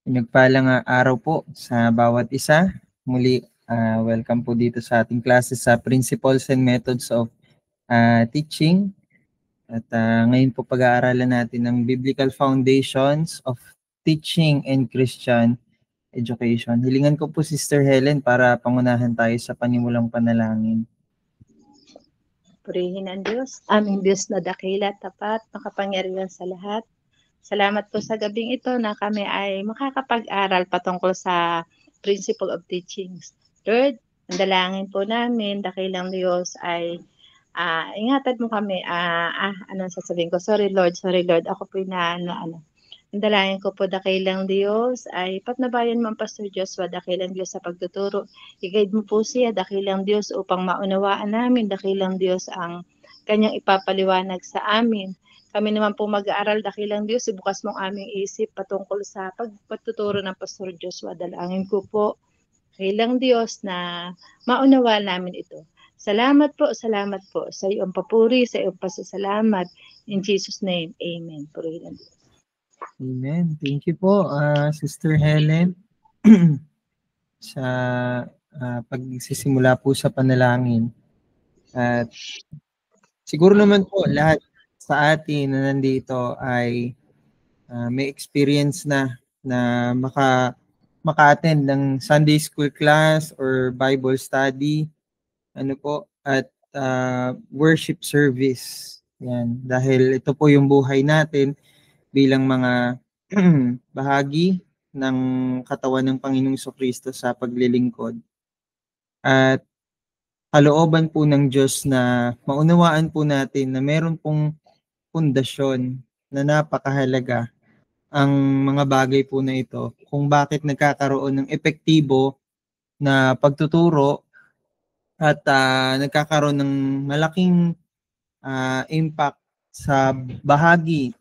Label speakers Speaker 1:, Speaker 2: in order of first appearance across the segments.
Speaker 1: Pinagpalang araw po sa bawat isa. Muli, welcome po dito sa ating klase sa Principles and Methods of Teaching. At ngayon po pag-aaralan natin ng Biblical Foundations of Teaching and Christian Education. Hilingan ko po Sister Helen para pangunahan tayo sa panimulang panalangin.
Speaker 2: Purihin ang Diyos, aming Diyos na dakila, tapat, makapangyarihan sa lahat. Salamat po sa gabing ito na kami ay makakapag-aral patungkol sa Principle of Teachings. Lord, ang dalangin po namin, dakilang Diyos ay ingatan mo kami. Anong sasabihin ko? Sorry Lord, ako po na ang dalangin ko po, dakilang Diyos, ay patnabayan mo ang Pastor Joshua, dakilang Diyos sa pagtuturo. I-guide mo po siya, dakilang Diyos, upang maunawaan namin, dakilang Diyos, ang kanyang ipapaliwanag sa amin. Kami naman po mag-aaral, dakilang Diyos, ibukas mong aming isip patungkol sa pagtuturo ng Pastor Joshua. Dalangin ko po, dakilang Diyos, na maunawaan namin ito. Salamat po sa iyong papuri, sa iyong pasasalamat. In Jesus' name, Amen. Purihin ang Diyos.
Speaker 1: Amen. Thank you po, Sister Helen, sa pagsisimula po sa panalangin. At siguro naman po lahat sa atin na nandito ay may experience na maka-attend ng Sunday school class or Bible study, at worship service. Yan, dahil ito po yung buhay natin bilang mga bahagi ng katawan ng Panginoong Jesucristo sa paglilingkod. At kalooban po ng Diyos na maunawaan po natin na meron pong pundasyon na napakahalaga ang mga bagay po na ito kung bakit nagkakaroon ng epektibo na pagtuturo at nagkakaroon ng malaking impact sa bahagi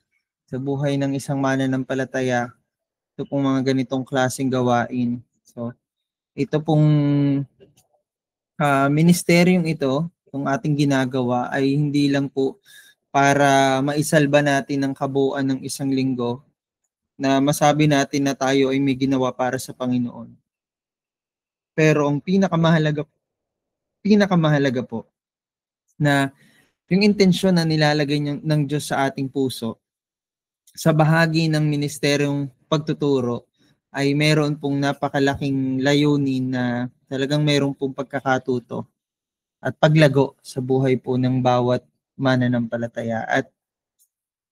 Speaker 1: sa buhay ng isang mananampalataya. Ito pong mga ganitong klaseng gawain. So, ito pong ministeryong ito, itong ating ginagawa ay hindi lang po para maisalba natin ang kabuuan ng isang linggo na masabi natin na tayo ay may ginawa para sa Panginoon. Pero ang pinakamahalaga po na yung intensyon na nilalagay ng Diyos sa ating puso sa bahagi ng ministeryong pagtuturo ay meron pong napakalaking layunin na talagang meron pong pagkakatuto at paglago sa buhay po ng bawat mananampalataya. At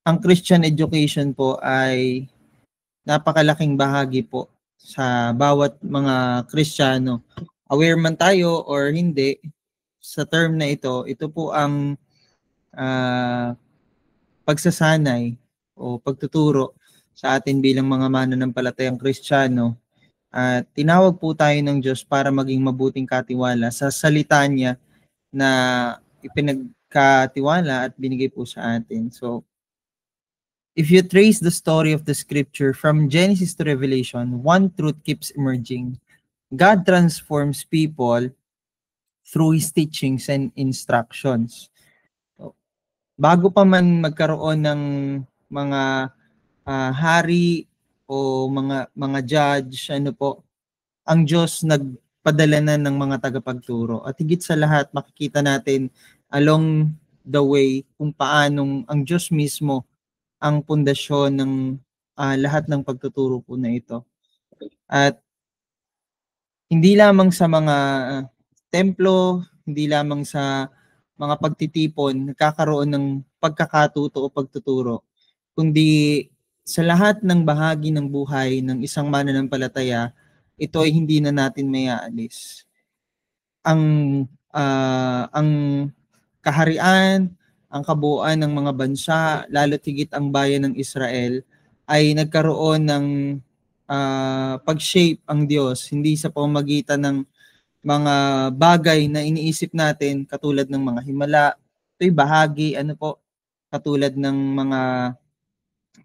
Speaker 1: ang Christian education po ay napakalaking bahagi po sa bawat mga Kristiyano. Aware man tayo or hindi sa term na ito po ang pagsasanay o pagtuturo sa atin bilang mga mananampalatayang Kristiyano. At tinawag po tayo ng Diyos para maging mabuting katiwala sa salita niya na ipinagkatiwala at binigay po sa atin. So, if you trace the story of the scripture from Genesis to Revelation, one truth keeps emerging. God transforms people through His teachings and instructions. So, bago pa man magkaroon ng mga hari o mga judge, ang Diyos nagpadala na ng mga tagapagturo. At higit sa lahat, makikita natin along the way kung paanong ang Diyos mismo ang pundasyon ng lahat ng pagtuturo po na ito. At hindi lamang sa mga templo, hindi lamang sa mga pagtitipon, nagkakaroon ng pagkakatuto o pagtuturo, kundi sa lahat ng bahagi ng buhay ng isang mananampalataya, ito ay hindi na natin mayaalis. Ang kaharian, ang kabuuan ng mga bansa, lalo't higit ang bayan ng Israel, ay nagkaroon ng pag-shape ang Diyos, hindi sa pamamagitan ng mga bagay na iniisip natin, katulad ng mga himala, ito'y bahagi, katulad ng mga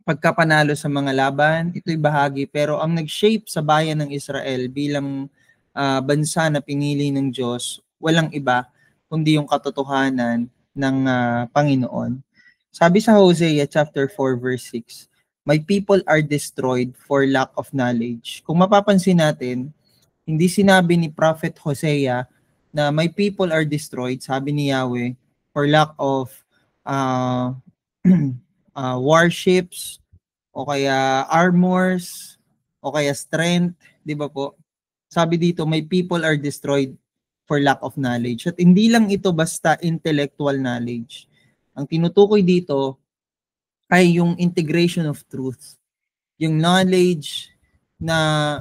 Speaker 1: pagkapanalo sa mga laban, ito'y bahagi. Pero ang nag-shape sa bayan ng Israel bilang bansa na pinili ng Diyos, walang iba kundi yung katotohanan ng Panginoon. Sabi sa Hosea chapter 4 verse 6, My people are destroyed for lack of knowledge. Kung mapapansin natin, hindi sinabi ni Prophet Hosea na my people are destroyed, sabi ni Yahweh, for lack of warships, o kaya armors, o kaya strength, di ba po? Sabi dito, my people are destroyed for lack of knowledge. At hindi lang ito basta intellectual knowledge. Ang tinutukoy dito ay yung integration of truth. Yung knowledge na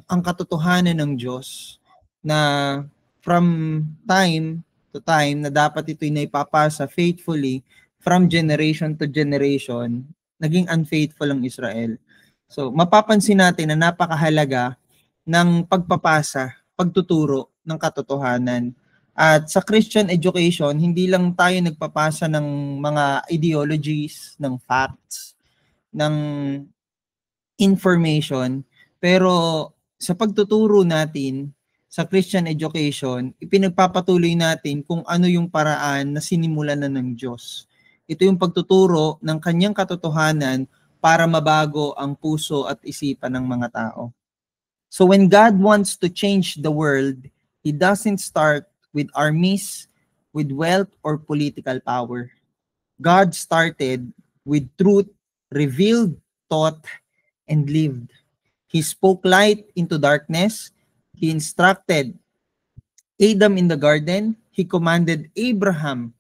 Speaker 1: ang katotohanan ng Diyos na from time to time na dapat ito'y naipapasa faithfully from generation to generation, naging unfaithful ang Israel. So, mapapansin natin na napakahalaga ng pagpapasa, pagtuturo ng katotohanan. At sa Christian education, hindi lang tayo nagpapasa ng mga ideologies, ng facts, ng information, pero sa pagtuturo natin sa Christian education, ipinagpapatuloy natin kung ano yung paraan na sinimulan na ng Diyos. Ito yung pagtuturo ng kanyang katotohanan para mabago ang puso at isipan ng mga tao. So when God wants to change the world, He doesn't start with armies, with wealth, or political power. God started with truth, revealed, taught, and lived. He spoke light into darkness. He instructed Adam in the garden. He commanded Abraham,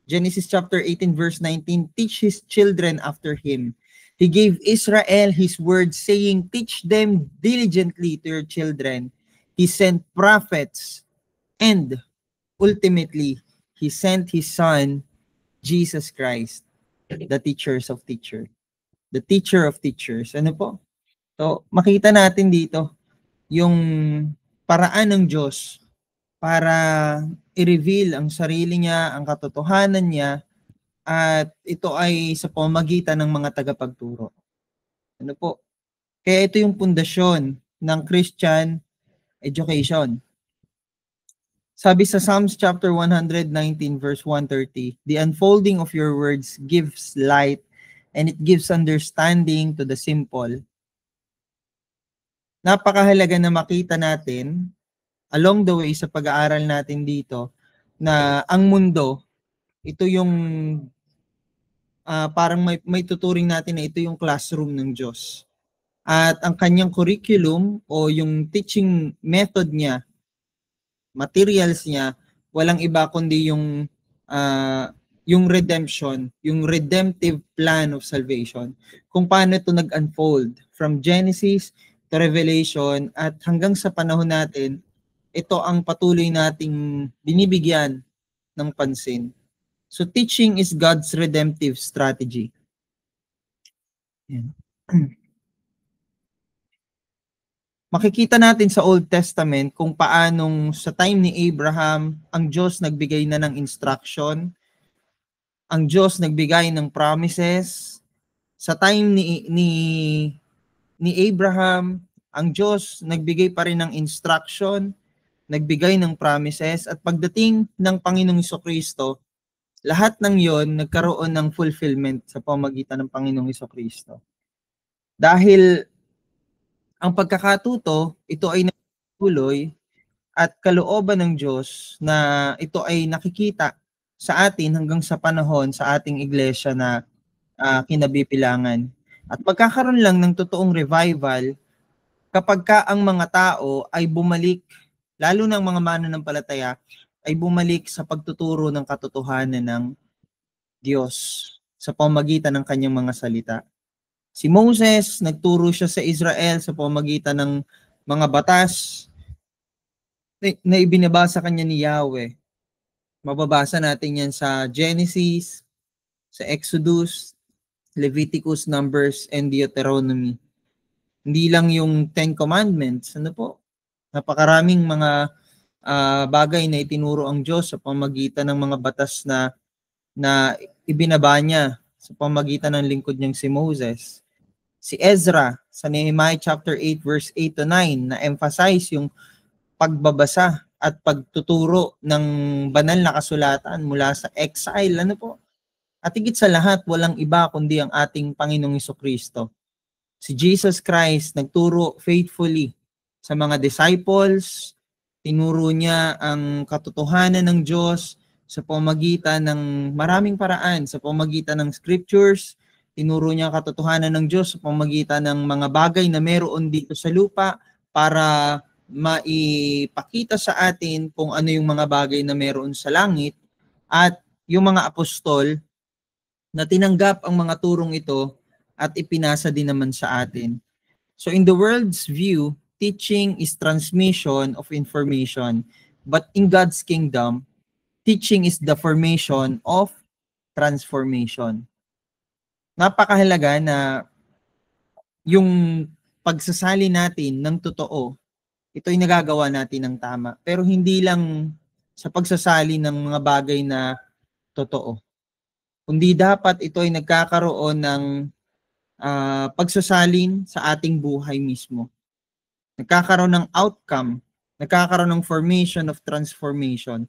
Speaker 1: Genesis chapter 18 verse 19, teach his children after him. He gave Israel his word, saying, teach them diligently to your children. He sent prophets, and ultimately, He sent His Son, Jesus Christ, the teachers of teachers. The teacher of teachers. Ano po? So, makita natin dito yung paraan ng Diyos para i-reveal ang sarili niya, ang katotohanan niya, at ito ay sa pamamagitan ng mga tagapagturo. Ano po? Kaya ito yung pundasyon ng Christian education. Sabi sa Psalms chapter 119 verse 130, the unfolding of your words gives light and it gives understanding to the simple. Napakahalaga na makita natin along the way sa pag-aaral natin dito na ang mundo, ito yung parang may tuturing natin na ito yung classroom ng Diyos. At ang kanyang curriculum o yung teaching method niya, materials niya, walang iba kundi yung redemption, yung redemptive plan of salvation. Kung paano ito nag-unfold from Genesis to Revelation at hanggang sa panahon natin, ito ang patuloy nating binibigyan ng pansin. So teaching is God's redemptive strategy. Yan. Makikita natin sa Old Testament kung paanong sa time ni Abraham, ang Diyos nagbigay na ng instruction, ang Diyos nagbigay ng promises. Sa time ni Abraham, ang Diyos nagbigay pa rin ng instruction, nagbigay ng promises, at pagdating ng Panginoong Jesucristo, lahat ng yon nagkaroon ng fulfillment sa pamamagitan ng Panginoong Jesucristo. Dahil ang pagkakatuto, ito ay natuloy at kalooban ng Diyos na ito ay nakikita sa atin hanggang sa panahon sa ating iglesia na kinabibilangan. At magkakaroon lang ng totoong revival kapag ka ang mga tao ay bumalik, lalo ng mga mananampalataya, ay bumalik sa pagtuturo ng katotohanan ng Diyos sa pamamagitan ng kanyang mga salita. Si Moses, nagturo siya sa Israel sa pamamagitan ng mga batas na ibinabasa kanya ni Yahweh. Mababasa natin yan sa Genesis, sa Exodus, Leviticus, Numbers, and Deuteronomy. Hindi lang yung 10 Commandments, ano po? Napakaraming mga bagay na itinuro ang Diyos sa pamamagitan ng mga batas na ibinaba niya sa pamamagitan ng lingkod niyang si Moses. Si Ezra sa Nehemiah chapter 8 verse 8 to 9 na emphasize yung pagbabasa at pagtuturo ng banal na kasulatan mula sa exile. Ano po? At higit sa lahat, walang iba kundi ang ating Panginoong Jesucristo Si Jesus Christ nagturo faithfully sa mga disciples, tinuro niya ang katotohanan ng Diyos sa pamamagitan ng maraming paraan, sa pamamagitan ng scriptures, tinuro niya ang katotohanan ng Diyos sa pamamagitan ng mga bagay na meron dito sa lupa para maipakita sa atin kung ano yung mga bagay na meron sa langit, at yung mga apostol na tinanggap ang mga turong ito at ipinasa din naman sa atin. So in the world's view, teaching is transmission of information, but in God's kingdom, teaching is the formation of transformation. Napakahalaga na yung pagsasali natin ng totoo, ito'y nagagawa natin ng tama. Pero hindi lang sa pagsasali ng mga bagay na totoo, kundi dapat ito'y nagkakaroon ng pagsasalin sa ating buhay mismo. Nagkakaroon ng outcome, nagkakaroon ng formation of transformation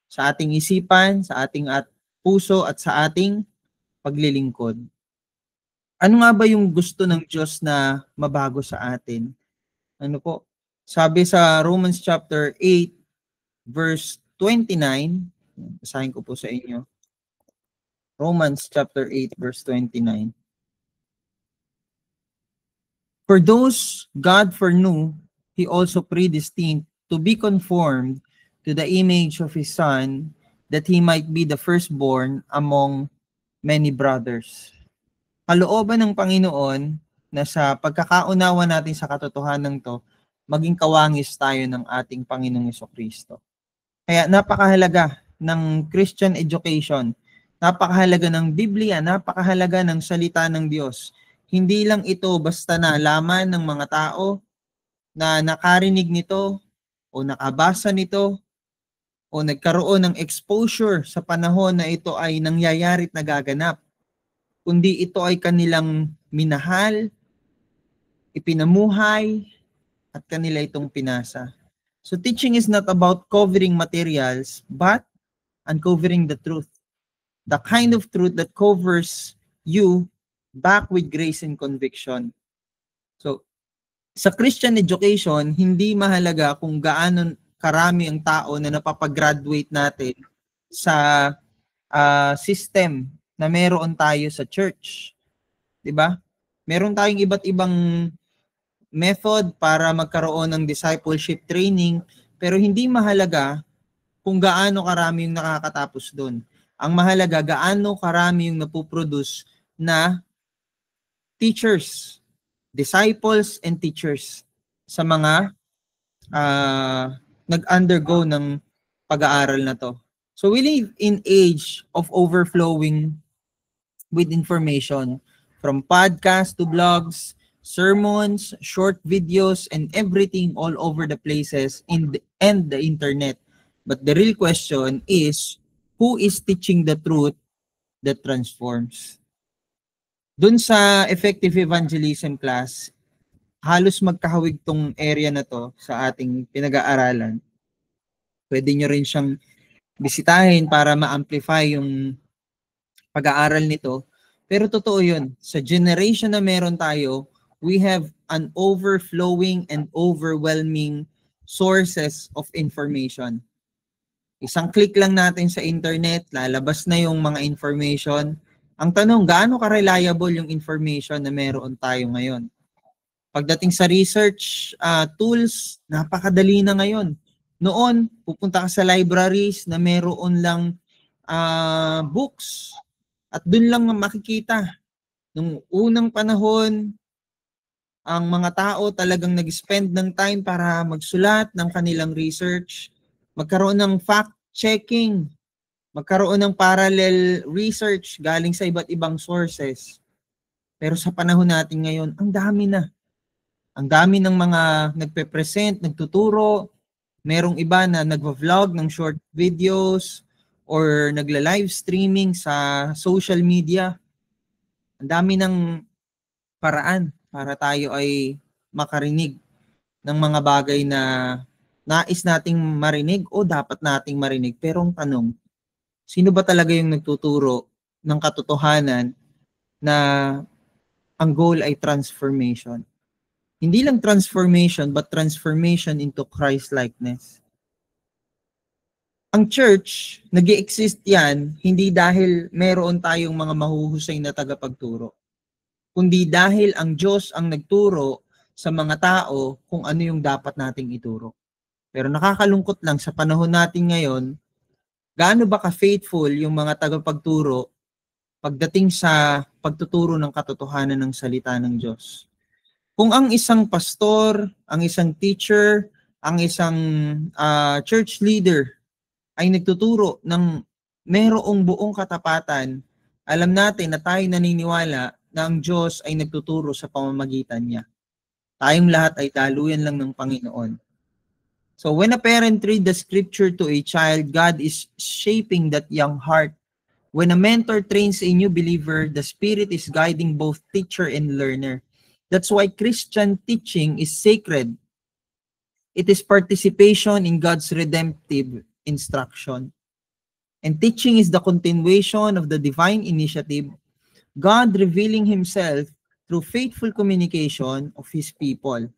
Speaker 1: sa ating isipan, sa ating puso at sa ating paglilingkod. Ano nga ba yung gusto ng Diyos na mabago sa atin? Ano po? Sabi sa Romans chapter 8 verse 29, basahin ko po sa inyo. Romans chapter 8 verse 29. For those God foreknew, He also predestined to be conformed to the image of His Son, that He might be the firstborn among many brothers. Kalooban ng Panginoon na sa pagkakaunawa natin sa katotohanan to, maging kawangis tayo ng ating Panginoong Jesucristo. Kaya napakahalaga ng Christian education, napakahalaga ng Biblia, napakahalaga ng salita ng Diyos. Hindi lang ito basta nalaman ng mga tao na nakarinig nito o nakabasa nito o nagkaroon ng exposure sa panahon na ito ay nangyayari at nagaganap, kundi ito ay kanilang minahal, ipinamuhay, at kanila itong pinasa. So teaching is not about covering materials, but uncovering the truth. The kind of truth that covers you back with grace and conviction. So, sa Christian education, hindi mahalaga kung gaano karami ang tao na napapag-graduate natin sa system na meron tayo sa church. 'Di ba? Meron tayong iba't ibang method para magkaroon ng discipleship training, pero hindi mahalaga kung gaano karami yung nakakatapos doon. Ang mahalaga, gaano karami yung napuproduce na teachers, disciples and teachers sa mga nag-undergo ng pag-aaral na to. So we live in age of overflowing with information, from podcast to blogs, sermons, short videos, and everything all over the places and the internet. But the real question is, who is teaching the truth that transforms? Dun sa effective evangelism class, halos magkahawig tong area na to sa ating pinag-aaralan. Pwede nyo rin siyang bisitahin para ma-amplify yung pag-aaral nito. Pero totoo yun, sa generation na meron tayo, we have an overflowing and overwhelming sources of information. Isang click lang natin sa internet, lalabas na yung mga information. Ang tanong, gaano ka-reliable yung information na meron tayo ngayon? Pagdating sa research tools, napakadali na ngayon. Noon, pupunta ka sa libraries na meron lang books at dun lang makikita. Nung unang panahon, ang mga tao talagang nag-spend ng time para magsulat ng kanilang research, magkaroon ng fact-checking, magkaroon ng parallel research galing sa iba't ibang sources. Pero sa panahon natin ngayon, ang dami na. Ang dami ng mga nagpe-present, nagtuturo, merong iba na nagva-vlog ng short videos or nagla-live streaming sa social media. Ang dami ng paraan para tayo ay makarinig ng mga bagay na nais nating marinig o dapat nating marinig. Pero ang tanong, sino ba talaga yung nagtuturo ng katotohanan na ang goal ay transformation. Hindi lang transformation, but transformation into Christ-likeness. Ang church, nag-i-exist yan, hindi dahil meron tayong mga mahuhusay na tagapagturo, kundi dahil ang Diyos ang nagturo sa mga tao kung ano yung dapat nating ituro. Pero nakakalungkot lang sa panahon natin ngayon, gaano ba ka-faithful yung mga tagapagturo pagdating sa pagtuturo ng katotohanan ng salita ng Diyos. Kung ang isang pastor, ang isang teacher, ang isang church leader ay nagtuturo ng merong buong katapatan, alam natin na tayo naniniwala na ang Diyos ay nagtuturo sa pamamagitan niya. Tayong lahat ay daluyan lang ng Panginoon. So when a parent read the scripture to a child, God is shaping that young heart. When a mentor trains a new believer, the Spirit is guiding both teacher and learner. That's why Christian teaching is sacred. It is participation in God's redemptive instruction. And teaching is the continuation of the divine initiative, God revealing Himself through faithful communication of His people.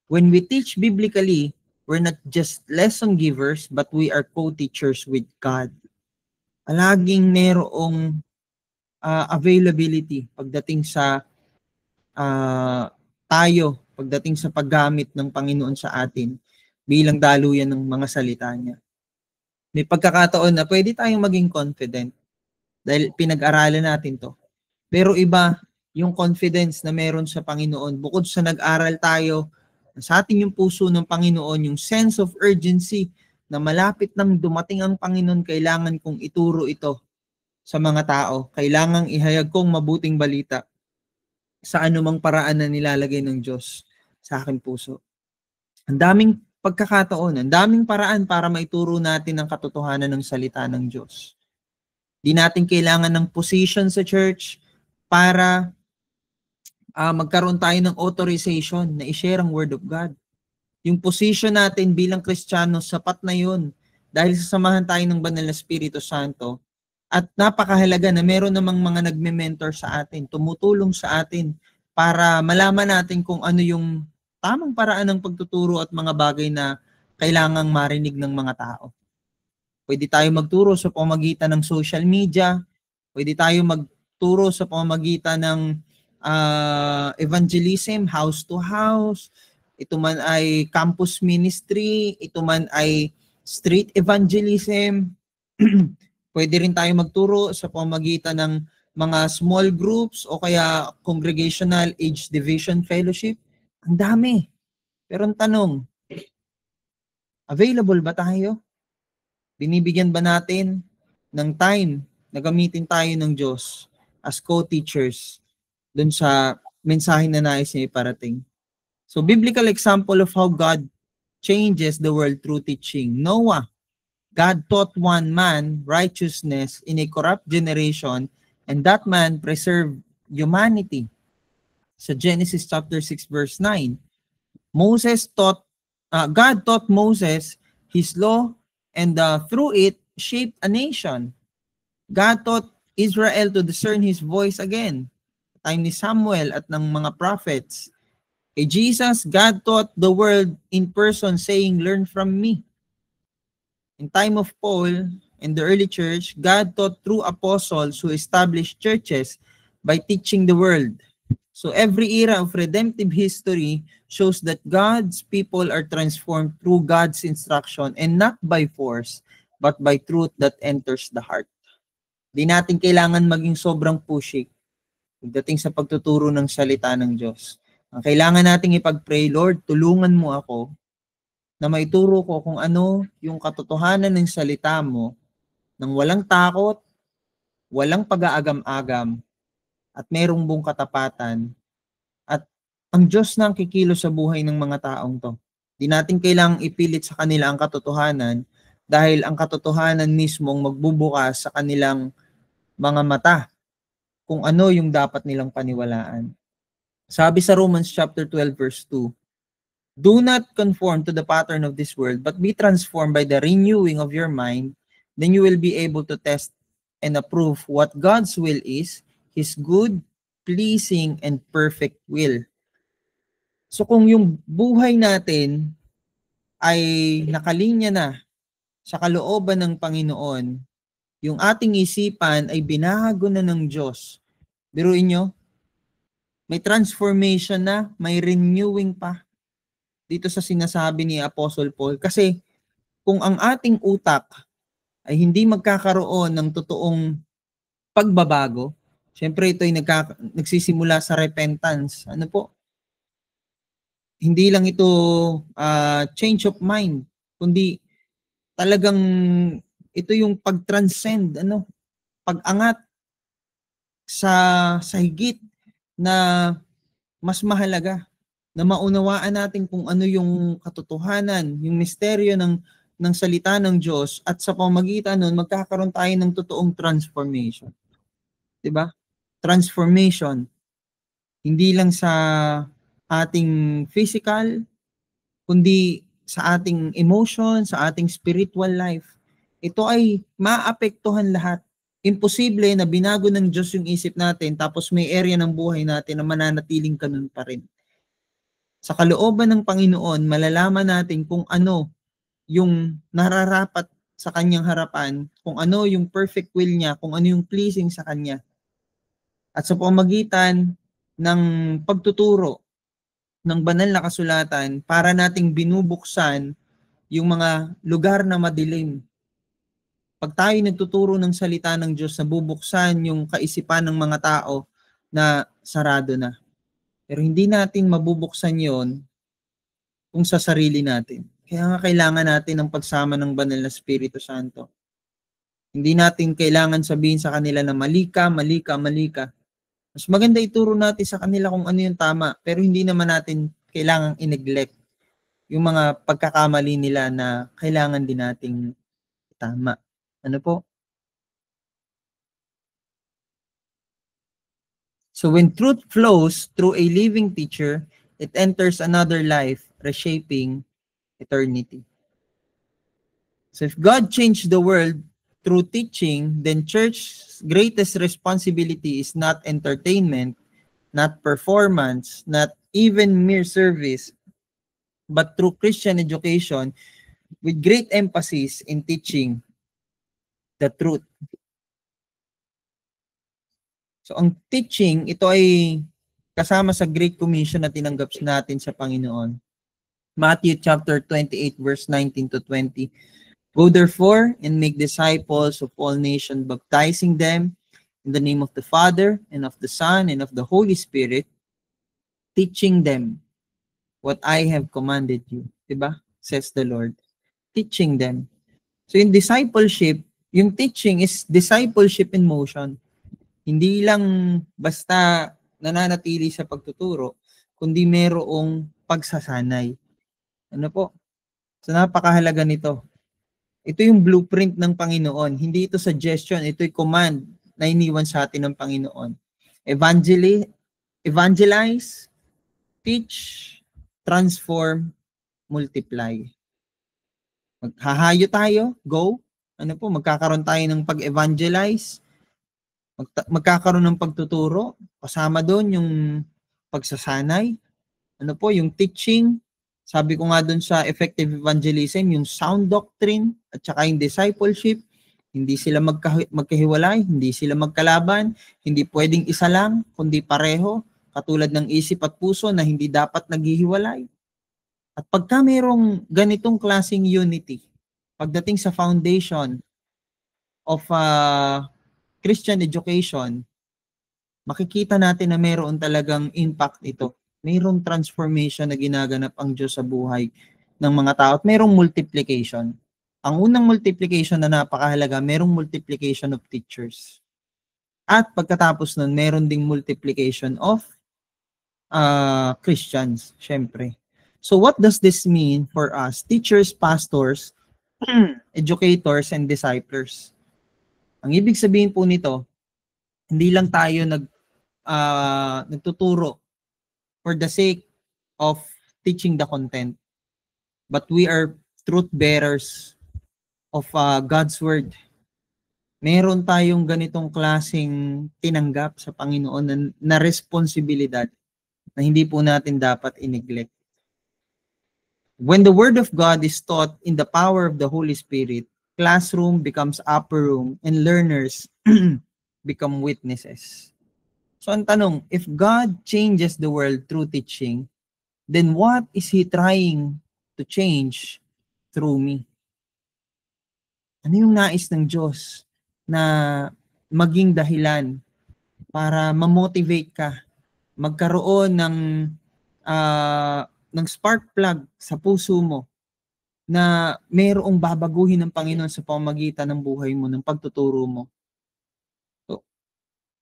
Speaker 1: When we teach biblically, we're not just lesson givers, but we are co-teachers with God. Laging merong availability pagdating sa pagdating sa paggamit ng Panginoon sa atin bilang daluyan ng mga salita niya. May pagkakataon na pwede tayong maging confident dahil pinag-aralan natin to. Pero iba yung confidence na meron sa Panginoon. Bukod sa nag-aral tayo, sa atin yung puso ng Panginoon, yung sense of urgency na malapit nang dumating ang Panginoon, kailangan kong ituro ito sa mga tao. Kailangang ihayag kong mabuting balita sa anumang paraan na nilalagay ng Diyos sa aking puso. Ang daming pagkakataon, ang daming paraan para maituro natin ang katotohanan ng salita ng Diyos. Di natin kailangan ng position sa church para magkaroon tayo ng authorization na i-share ang Word of God. Yung position natin bilang Kristiyano, sapat na yun dahil sasamahan tayo ng Banal na Espiritu Santo. At napakahalaga na meron namang mga nagme-mentor sa atin, tumutulong sa atin para malaman natin kung ano yung tamang paraan ng pagtuturo at mga bagay na kailangang marinig ng mga tao. Pwede tayo magturo sa pamamagitan ng social media, pwede tayo magturo sa pamamagitan ng evangelism, house to house, ito man ay campus ministry, ito man ay street evangelism. Pwede rin tayo magturo sa pamamagitan ng mga small groups o kaya congregational age division fellowship. Ang dami. Pero ang tanong, available ba tayo? Binibigyan ba natin ng time na gamitin tayo ng Diyos as co-teachers dun sa mensahe na nais niya iparating? So, biblical example of how God changes the world through teaching. Noah, God taught one man righteousness in a corrupt generation, and that man preserved humanity. Sa Genesis chapter 6 verse 9, God taught Moses His law, and through it shaped a nation. God taught Israel to discern His voice again. Time ni Samuel at ng mga prophets. Kay Jesus, God taught the world in person, saying, "Learn from me." In time of Paul and the early church, God taught through apostles who established churches by teaching the world. So every era of redemptive history shows that God's people are transformed through God's instruction and not by force, but by truth that enters the heart. Di natin kailangan maging sobrang pushy pagdating sa pagtuturo ng salita ng Diyos. Ang kailangan nating ipag-pray, Lord, tulungan mo ako na maituro ko kung ano yung katotohanan ng salita mo nang walang takot, walang pag-aagam-agam, at merong buong katapatan. At ang Diyos na ang kikilos sa buhay ng mga taong to. Di natin kailangang ipilit sa kanila ang katotohanan dahil ang katotohanan mismong magbubukas sa kanilang mga mata kung ano yung dapat nilang paniwalaan. Sabi sa Romans chapter 12 verse 2, "Do not conform to the pattern of this world, but be transformed by the renewing of your mind. Then you will be able to test and approve what God's will is, His good, pleasing, and perfect will. So kung yung buhay natin ay nakalinya na sa kalooban ng Panginoon, yung ating isipan ay binago na ng Diyos. Biruin nyo, may transformation na, may renewing pa dito sa sinasabi ni Apostle Paul. Kasi kung ang ating utak ay hindi magkakaroon ng totoong pagbabago, syempre ito ay nagsisimula sa repentance. Ano po? Hindi lang ito change of mind, kundi talagang ito yung pag-transcend, pag-angat sa higit na mas mahalaga, na maunawaan natin kung ano yung katotohanan, yung misteryo ng salita ng Diyos, at sa pamamagitan nun magkakaroon tayo ng totoong transformation. 'Di ba? Transformation hindi lang sa ating physical, kundi sa ating emotion, sa ating spiritual life. Ito ay maapektuhan lahat. Imposible na binago ng Diyos yung isip natin tapos may area ng buhay natin na mananatiling ganun pa rin. Sa kalooban ng Panginoon, malalaman natin kung ano yung nararapat sa kanyang harapan, kung ano yung perfect will niya, kung ano yung pleasing sa kanya. At sa pamamagitan ng pagtuturo ng banal na kasulatan, para nating binubuksan yung mga lugar na madilim. Pag tayo nagtuturo ng salita ng Diyos, nabubuksan yung kaisipan ng mga tao na sarado na. Pero hindi natin mabubuksan yon kung sa sarili natin. Kaya nga kailangan natin ng pagsama ng banal na Espiritu Santo. Hindi natin kailangan sabihin sa kanila na mali ka, mali ka, mali ka. Mas maganda ituro natin sa kanila kung ano yung tama, pero hindi naman natin kailangang i-neglect yung mga pagkakamali nila na kailangan din nating tama. Ano po? So when truth flows through a living teacher, it enters another life, reshaping eternity. So if God changed the world through teaching, then church's greatest responsibility is not entertainment, not performance, not even mere service, but through Christian education with great emphasis in teaching the truth. So ang teaching, ito ay kasama sa Great Commission na tinanggap natin sa Panginoon. Matthew chapter 28 verse 19 to 20. Go therefore and make disciples of all nations, baptizing them in the name of the Father and of the Son and of the Holy Spirit, teaching them what I have commanded you. Diba? Says the Lord. Teaching them. So in discipleship, yung teaching is discipleship in motion. Hindi lang basta nananatili sa pagtuturo, kundi merong pagsasanay. Ano po? So napakahalaga nito. Ito yung blueprint ng Panginoon. Hindi ito suggestion, ito'y command na iniwan sa atin ng Panginoon. Evangelize, teach, transform, multiply. Maghahayo tayo, go. Ano po, magkakaroon tayo ng pag-evangelize, magkakaroon ng pagtuturo, kasama doon yung pagsasanay, ano po, yung teaching, sabi ko nga doon sa effective evangelism, yung sound doctrine, at saka yung discipleship, hindi sila magkahiwalay, hindi sila magkalaban, hindi pwedeng isa lang, kundi pareho, katulad ng isip at puso na hindi dapat naghihiwalay. At pagka mayroong ganitong klaseng unity, pagdating sa foundation of Christian education, makikita natin na mayroon talagang impact ito. Mayroong transformation na ginaganap ang Diyos sa buhay ng mga tao at mayroong multiplication. Ang unang multiplication na napakahalaga, mayroong multiplication of teachers. At pagkatapos nun, mayroon ding multiplication of Christians, syempre. So what does this mean for us, teachers, pastors, educators, and disciples? Ang ibig sabihin po nito, hindi lang tayo nagtuturo for the sake of teaching the content, but we are truth bearers of God's word. meron tayong ganitong klaseng tinanggap sa Panginoon na responsibilidad na hindi po natin dapat i-neglect. When the Word of God is taught in the power of the Holy Spirit, classroom becomes upper room and learners become witnesses. So ang tanong, if God changes the world through teaching, then what is He trying to change through me? Ano yung nais ng Diyos na maging dahilan para ma-motivate ka, magkaroon ng spark plug sa puso mo na mayroong babaguhin ng Panginoon sa pamamagitan ng buhay mo, ng pagtuturo mo? So,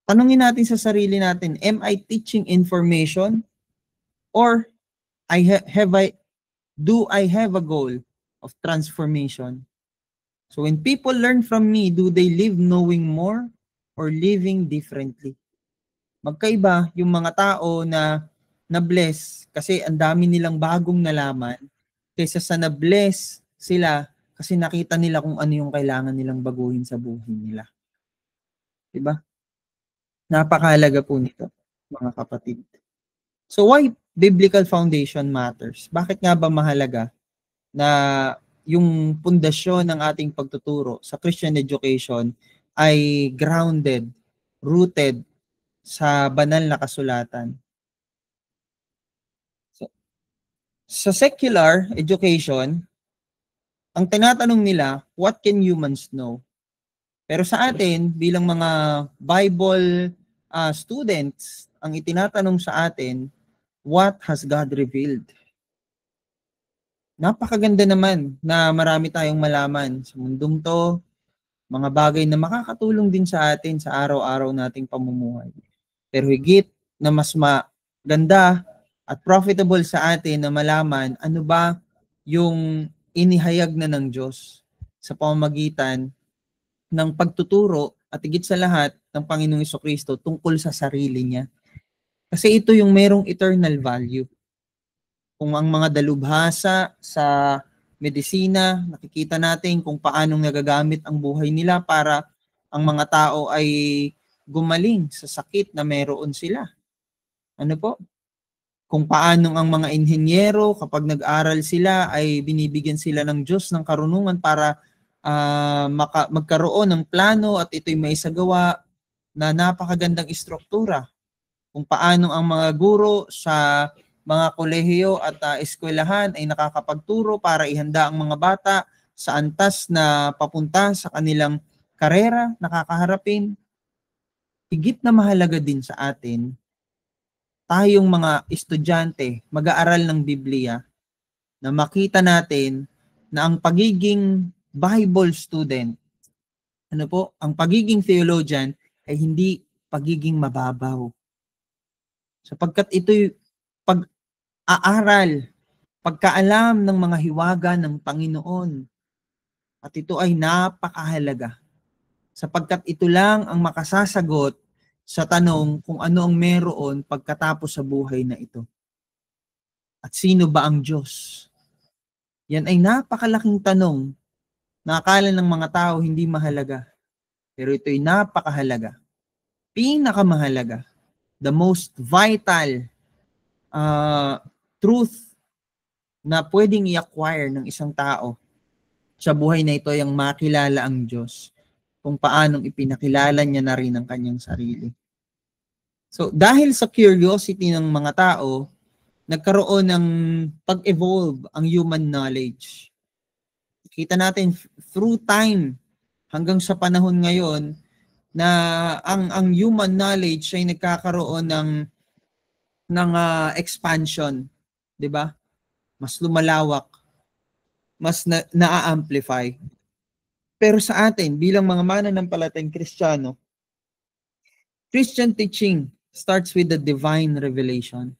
Speaker 1: tanungin natin sa sarili natin, am I teaching information or do I have a goal of transformation? So when people learn from me, do they live knowing more or living differently? Magkaiba yung mga tao na na-bless kasi ang dami nilang bagong nalaman kaysa sa na-bless sila kasi nakita nila kung ano yung kailangan nilang baguhin sa buhay nila. Diba? Napakahalaga po nito, mga kapatid. So why biblical foundation matters? Bakit nga ba mahalaga na yung pundasyon ng ating pagtuturo sa Christian education ay grounded, rooted sa banal na kasulatan? So, sa secular education, ang tinatanong nila, what can humans know? Pero sa atin, bilang mga Bible students, ang itinatanong sa atin, what has God revealed? Napakaganda naman na marami tayong malaman sa mundong to, mga bagay na makakatulong din sa atin sa araw-araw nating pamumuhay. Pero higit na mas maganda at profitable sa atin na malaman ano ba yung inihayag na ng Diyos sa pamamagitan ng pagtuturo at higit sa lahat ng Panginoong Jesucristo tungkol sa sarili niya. Kasi ito yung merong eternal value. Kung ang mga dalubhasa sa medisina, nakikita natin kung paanong nagagamit ang buhay nila para ang mga tao ay gumaling sa sakit na meron sila. Ano po? Kung paanong ang mga inhenyero, kapag nag-aral sila, ay binibigyan sila ng Diyos ng karunungan para magkaroon ng plano at ito'y maisagawa na napakagandang istruktura. Kung paano ang mga guro sa mga kolehiyo at eskwelahan ay nakakapagturo para ihanda ang mga bata sa antas na papunta sa kanilang karera, nakakaharapin. Higit na mahalaga din sa atin, tayong mga estudyante, mag-aaral ng Biblia, na makita natin na ang pagiging Bible student, ano po, ang pagiging theologian ay hindi pagiging mababaw. Sapagkat ito'y pag-aaral, pagkaalam ng mga hiwaga ng Panginoon. At ito ay napakahalaga. Sapagkat ito lang ang makasasagot sa tanong kung ano ang meron pagkatapos sa buhay na ito. At sino ba ang Diyos? Yan ay napakalaking tanong na akala ng mga tao hindi mahalaga. Pero ito'y napakahalaga. Pinakamahalaga. The most vital truth na pwedeng i-acquire ng isang tao sa buhay na ito ay ang makilala ang Diyos, kung paanong ipinakilala niya na rin ang kanyang sarili. So, dahil sa curiosity ng mga tao, nagkaroon ng pag-evolve ang human knowledge. Kita natin through time hanggang sa panahon ngayon na ang human knowledge ay nagkakaroon ng expansion, 'di ba? Mas lumalawak, mas na-amplify. Pero sa atin bilang mga mananampalatayang Kristiyano, Christian teaching starts with the divine revelation.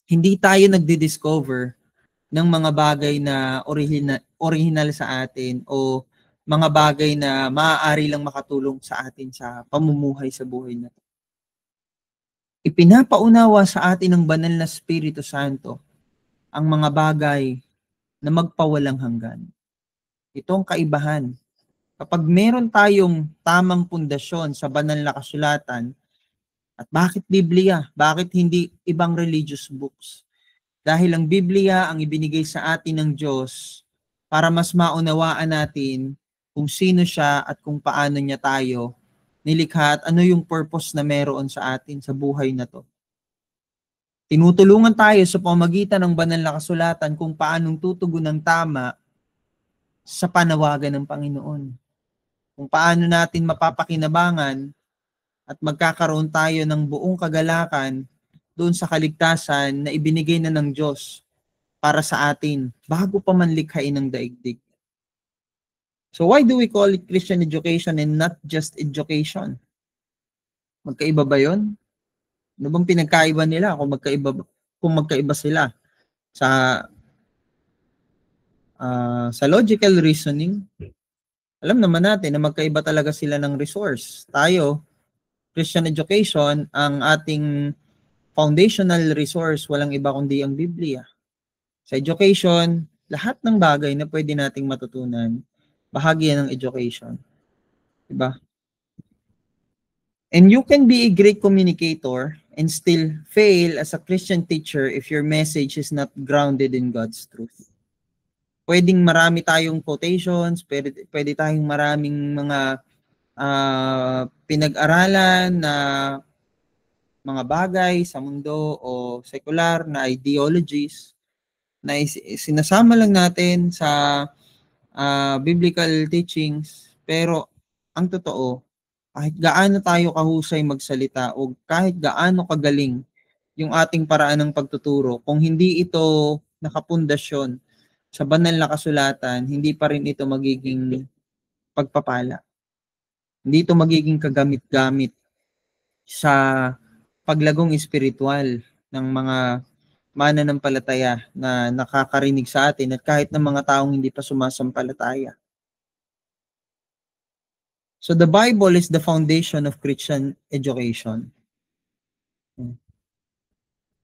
Speaker 1: Hindi tayo nagdi-discover ng mga bagay na original sa atin o mga bagay na maaari lang makatulong sa atin sa pamumuhay sa buhay na ito. Ipinapaunawa sa atin ng banal na Espiritu Santo ang mga bagay na magpawalang hanggan. Ito ang kaibahan Kapag meron tayong tamang pundasyon sa banal na kasulatan, at bakit Biblia? Bakit hindi ibang religious books? Dahil ang Biblia ang ibinigay sa atin ng Diyos para mas maunawaan natin kung sino siya at kung paano niya tayo nilikha at ano yung purpose na meron sa atin sa buhay na to. Tinutulungan tayo sa pamamagitan ng banal na kasulatan kung paanong tutugon ng tama sa panawagan ng Panginoon. Kung paano natin mapapakinabangan at magkakaroon tayo ng buong kagalakan doon sa kaligtasan na ibinigay na ng Diyos para sa atin bago pa man likhain ng daigdig. So why do we call it Christian education and not just education? Magkaiba ba yun? Ano bang pinagkaiba nila kung magkaiba sila sa logical reasoning? Alam naman natin na magkaiba talaga sila ng resource. Tayo, Christian education, ang ating foundational resource, walang iba kundi ang Biblia. Sa education, lahat ng bagay na pwede nating matutunan, bahagi yan ng education. Diba? And you can be a great communicator and still fail as a Christian teacher if your message is not grounded in God's truth. Pwedeng marami tayong quotations, pwede tayong maraming mga pinag-aralan na mga bagay sa mundo o secular na ideologies na sinasama lang natin sa biblical teachings, pero ang totoo, kahit gaano tayo kahusay magsalita o kahit gaano kagaling yung ating paraan ng pagtuturo, kung hindi ito nakapundasyon sa banal na kasulatan, hindi pa rin ito magiging pagpapala. Hindi ito magiging kagamit-gamit sa paglagong espiritual ng mga mananampalataya na nakakarinig sa atin at kahit ng mga taong hindi pa sumasampalataya. So the Bible is the foundation of Christian education.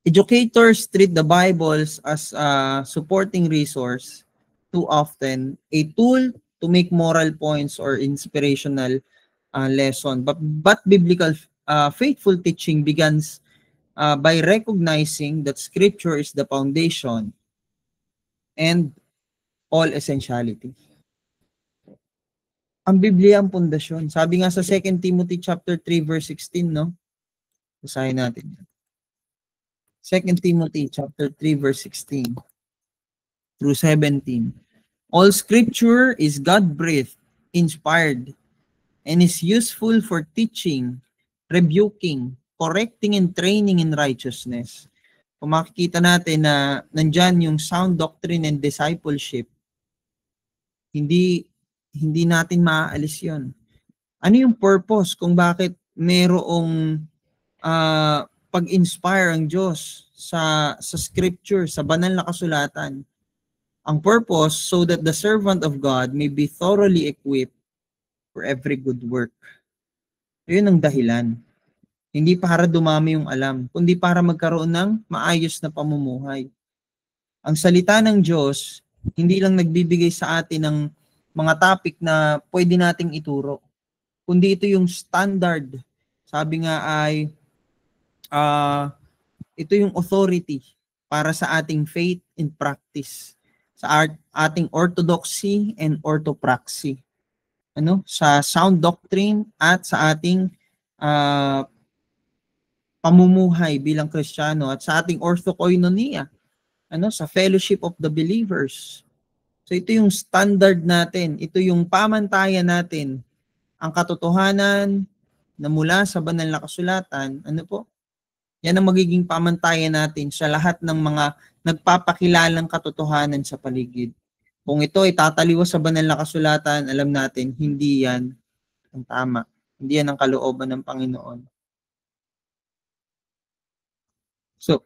Speaker 1: Educators treat the Bibles as a supporting resource, too often a tool to make moral points or inspirational lesson. But biblical faithful teaching begins by recognizing that Scripture is the foundation and all essentiality. Ang Biblia ang pundasyon. Sabi nga sa 2 Timothy chapter 3 verse 16, no? Basahin natin. 2 Timothy chapter 3 verse 16 through 17. All Scripture is God-breathed, inspired, and is useful for teaching, rebuking, correcting, and training in righteousness. Kung makikita natin na nandyan yung sound doctrine and discipleship, hindi natin maaalis yun. Ano yung purpose kung bakit merong pag-inspire ang Diyos sa Scripture, sa banal na kasulatan? Ang purpose, so that the servant of God may be thoroughly equipped for every good work. Yun ang dahilan. Hindi para dumami yung alam, kundi para magkaroon ng maayos na pamumuhay. Ang salita ng Diyos, hindi lang nagbibigay sa atin ng mga topic na pwede nating ituro, kundi ito yung standard. Sabi nga ay, ito yung authority para sa ating faith and practice, sa ating orthodoxy and orthopraxy. Sa sound doctrine at sa ating pamumuhay bilang Kristiyano at sa ating orthokoinonia, sa fellowship of the believers. So ito yung standard natin, ito yung pamantayan natin, ang katotohanan na mula sa banal na kasulatan, yan ang magiging pamantayan natin sa lahat ng mga nagpapakilalang katotohanan sa paligid. Kung ito ay tataliwas sa banal na kasulatan, alam natin, hindi yan ang tama. Hindi yan ang kalooban ng Panginoon. So,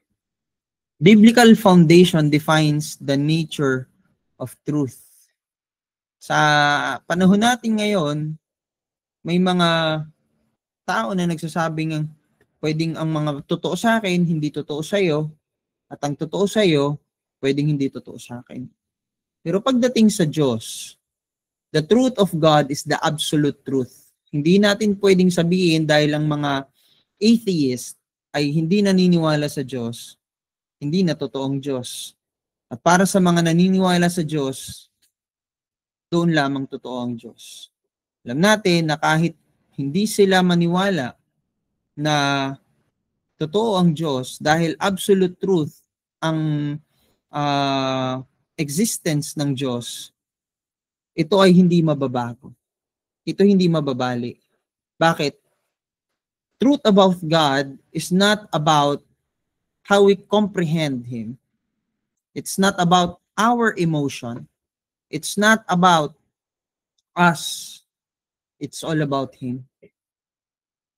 Speaker 1: biblical foundation defines the nature of truth. Sa panahon natin ngayon, may mga tao na nagsasabing pwedeng ang mga totoo sa akin, hindi totoo sa iyo, at ang totoo sa iyo, pwedeng hindi totoo sa akin. Pero pagdating sa Diyos, The truth of God is the absolute truth. Hindi natin pwedeng sabihin dahil ang mga atheist ay hindi naniniwala sa Diyos, hindi na totoong Diyos. At para sa mga naniniwala sa Diyos, doon lamang totoo ang Diyos. Alam natin na kahit hindi sila maniwala na totoo ang Diyos dahil absolute truth ang existence ng Diyos, ito ay hindi mababago. Ito hindi mababali. Bakit? Truth about God is not about how we comprehend Him. It's not about our emotion. It's not about us. It's all about Him.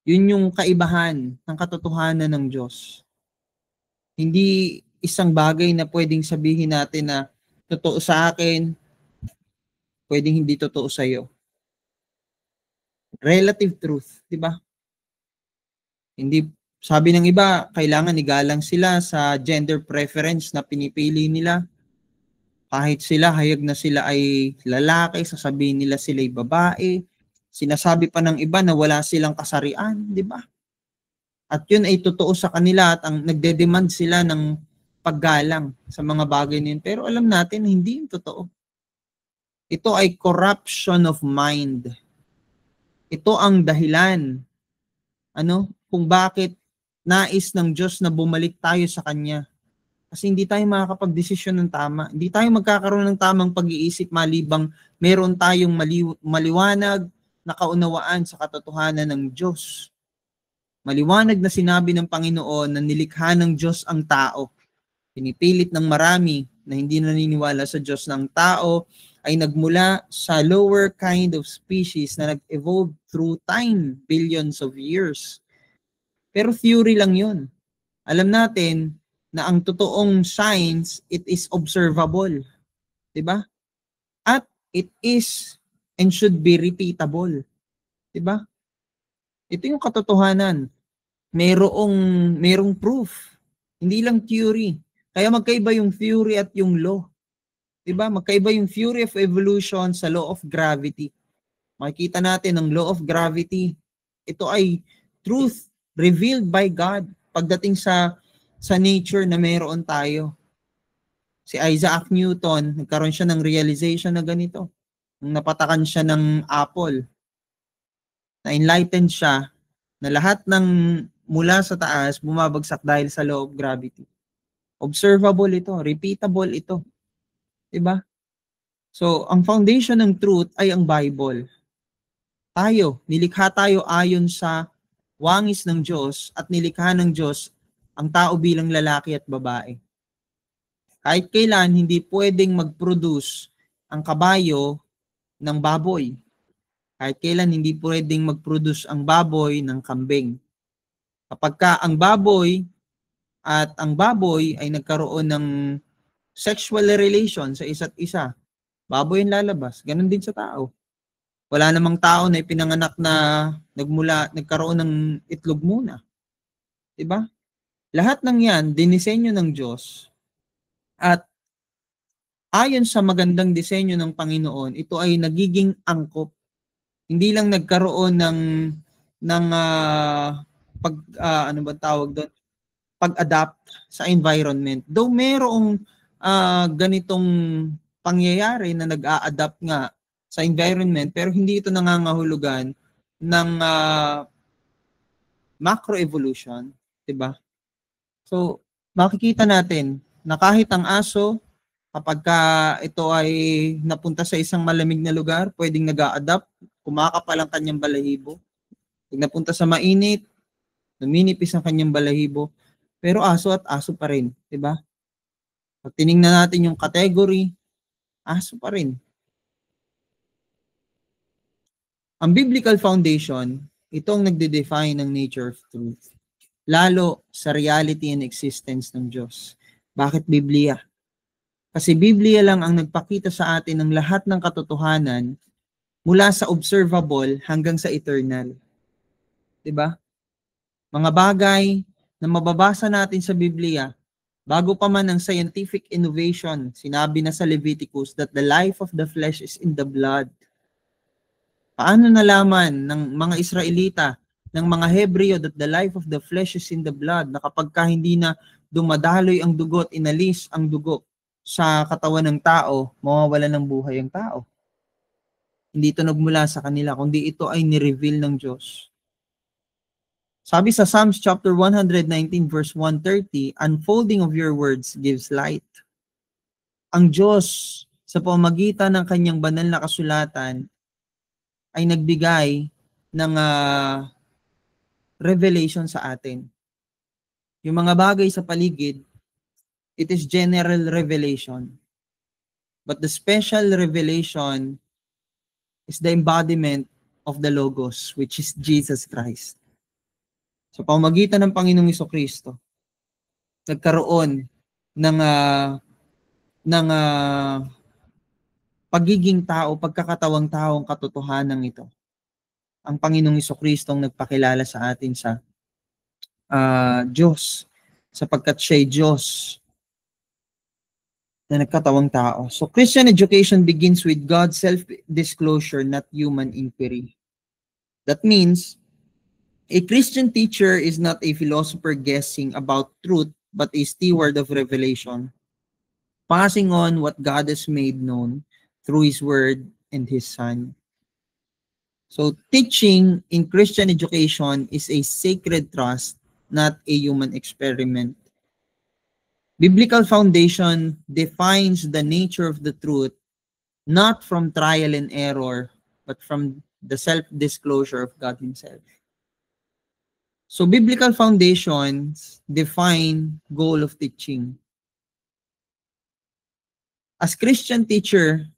Speaker 1: Yun yung kaibahan ng katotohanan ng Diyos. Hindi isang bagay na pwedeng sabihin natin na totoo sa akin, pwedeng hindi totoo sa iyo. Relative truth, di ba? Hindi, sabi ng iba, kailangan igalang sila sa gender preference na pinipili nila. Kahit sila, hayag na sila ay lalaki, sasabihin nila sila ay babae. Sinasabi pa ng iba na wala silang kasarian, di ba? At yun ay totoo sa kanila at ang nagde-demand sila ng paggalang sa mga bagay na yun. Pero alam natin, hindi yung totoo. Ito ay corruption of mind. Ito ang dahilan kung bakit nais ng Diyos na bumalik tayo sa Kanya. Kasi hindi tayo makakapag-desisyon ng tama. Hindi tayo magkakaroon ng tamang pag-iisip malibang meron tayong maliwanag na kaunawaan sa katotohanan ng Diyos. Maliwanag na sinabi ng Panginoon na nilikha ng Diyos ang tao. Pinipilit ng marami na hindi naniniwala sa Diyos ng tao ay nagmula sa lower kind of species na nag-evolve through time, billions of years. Pero theory lang yun. Alam natin na ang totoong science, it is observable. Diba? At it is and should be repeatable. Diba? Ito yung katotohanan. Merong proof. Hindi lang theory. Kaya magkaiba yung theory at yung law. Diba? Magkaiba yung theory of evolution sa law of gravity. Makikita natin ang law of gravity. Ito ay truth revealed by God pagdating sa nature na meron tayo. Si Isaac Newton, nagkaroon siya ng realization na ganito. Nung napatakan siya ng apple, na-enlightened siya na lahat ng mula sa taas bumabagsak dahil sa law of gravity. Observable ito, repeatable ito. Diba? So, ang foundation ng truth ay ang Bible. Nilikha tayo ayon sa wangis ng Diyos at nilikha ng Diyos ang tao bilang lalaki at babae. Kahit kailan, hindi pwedeng mag-produce ang kabayo ng baboy. Kahit kailan, hindi pwedeng mag-produce ang baboy ng kambing. Kapag ka ang baboy ay nagkaroon ng sexual relation sa isa't isa, baboy ang lalabas. Ganon din sa tao. Wala namang tao na ipinanganak na nagkaroon ng itlog muna. Diba? Lahat ng yan, dinisenyo ng Diyos. At ayon sa magandang disenyo ng Panginoon, ito ay nagiging angkop. Hindi lang nagkaroon ng pag-adapt sa environment. Though merong ganitong pangyayari na nag-a-adapt nga sa environment, pero hindi ito nangangahulugan ng macroevolution, 'di ba? So, makikita natin na kahit ang aso, kapag ito ay napunta sa isang malamig na lugar, pwedeng nag-a-adapt, kumakapal ang kanyang balahibo. Pag napunta sa mainit, numinipis ang kanyang balahibo. Pero aso at aso pa rin, 'di ba? Pag tiningnan natin yung category, aso pa rin. Ang biblical foundation, itong nagde-define ng nature of truth, lalo sa reality and existence ng Diyos. Bakit Biblia? Kasi Biblia lang ang nagpakita sa atin ng lahat ng katotohanan mula sa observable hanggang sa eternal. 'Di ba? Mga bagay na mababasa natin sa Biblia, bago pa man ang scientific innovation, sinabi na sa Leviticus that the life of the flesh is in the blood. Paano nalaman ng mga Israelita, ng mga Hebreo that the life of the flesh is in the blood, na kapag ka hindi na dumadaloy ang dugo at inalis ang dugo sa katawan ng tao, mawawala ng buhay ang tao. Hindi ito nagmula sa kanila, kundi ito ay ni-reveal ng Diyos. Sabi sa Psalms chapter 119 verse 130, unfolding of your words gives light. Ang Diyos sa pamamagitan ng kanyang banal na kasulatan ay nagbigay ng revelation sa atin. Yung mga bagay sa paligid, it is general revelation. But the special revelation is the embodiment of the Logos, which is Jesus Christ. Sa pamamagitan ng Panginoong Jesucristo, nagkaroon ng pagiging tao, pagkakatawang taong katotohanan ito. Ang Panginoong Jesucristo ang nagpakilala sa atin sa Diyos, sapagkat siya'y Diyos na nagkatawang tao. So Christian education begins with God's self-disclosure, not human inquiry. That means a Christian teacher is not a philosopher guessing about truth, but a steward of revelation, passing on what God has made known through His Word and His Son. So teaching in Christian education is a sacred trust, not a human experiment. Biblical foundation defines the nature of the truth, not from trial and error, but from the self-disclosure of God Himself. So biblical foundations define goal of teaching. As Christian teacher,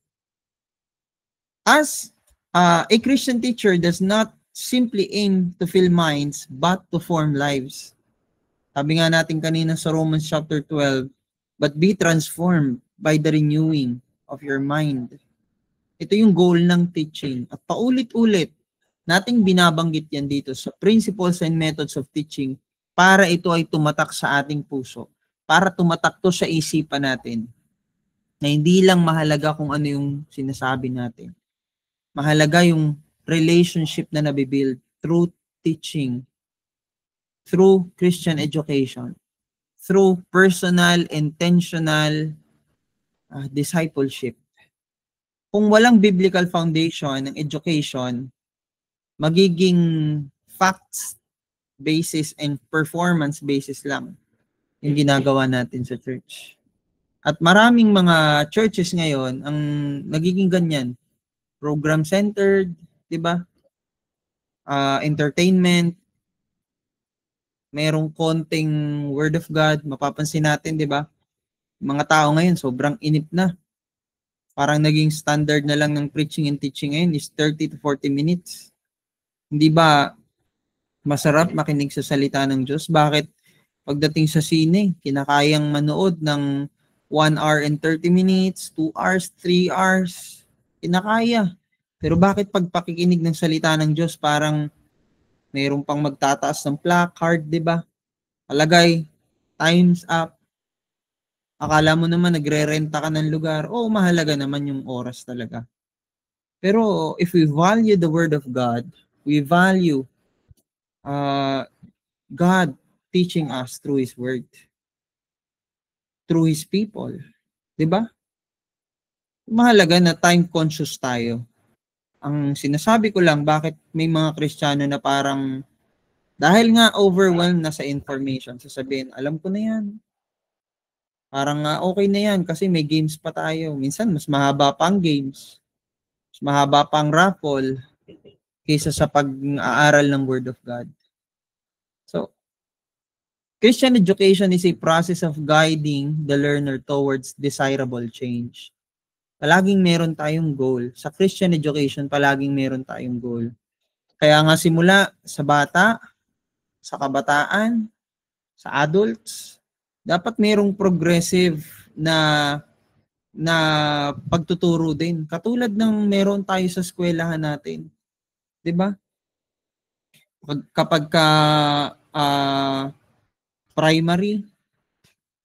Speaker 1: a Christian teacher does not simply aim to fill minds, but to form lives. Sabi nga natin kanina sa Romans chapter 12, but be transformed by the renewing of your mind. Ito yung goal ng teaching. At paulit-ulit, nating binabanggit yan dito sa principles and methods of teaching para ito ay tumatak sa ating puso. Para tumatak to sa isipan natin. Na hindi lang mahalaga kung ano yung sinasabi natin. Mahalaga yung relationship na nabibuild through teaching, through Christian education, through personal, intentional discipleship. Kung walang biblical foundation ng education, magiging facts basis and performance basis lang yung ginagawa natin sa church. At maraming mga churches ngayon ang nagiging ganyan. Program-centered, di ba? Entertainment, merong konting word of God, mapapansin natin, di ba? Mga tao ngayon, sobrang inip na. Parang naging standard na lang ng preaching and teaching ngayon is 30 to 40 minutes. Hindi ba masarap makinig sa salita ng Diyos? Bakit pagdating sa sine, kinakayang manood ng 1 hour and 30 minutes, 2 hours, 3 hours? Kinakaya. Pero bakit pag pakikinig ng salita ng Diyos, parang mayroon pang magtataas ng placard, di ba? Alagay, time's up. Akala mo naman nagre-renta ka ng lugar. Oo, mahalaga naman yung oras talaga. Pero if we value the Word of God, we value God teaching us through His Word, through His people. Diba? Mahalaga na time conscious tayo. Ang sinasabi ko lang, bakit may mga Kristiyano na parang dahil nga overwhelmed na sa information, sasabihin, alam ko na yan. Parang okay na yan kasi may games pa tayo. Minsan, mas mahaba pa ang games. Mas mahaba pa ang raffle kaysa sa pag-aaral ng Word of God. So, Christian education is a process of guiding the learner towards desirable change. Palaging meron tayong goal. Sa Christian education, palaging meron tayong goal. Kaya nga simula sa bata, sa kabataan, sa adults, dapat merong progressive na pagtuturo din. Katulad ng meron tayo sa eskwelahan natin. 'Di ba? Kapag primary,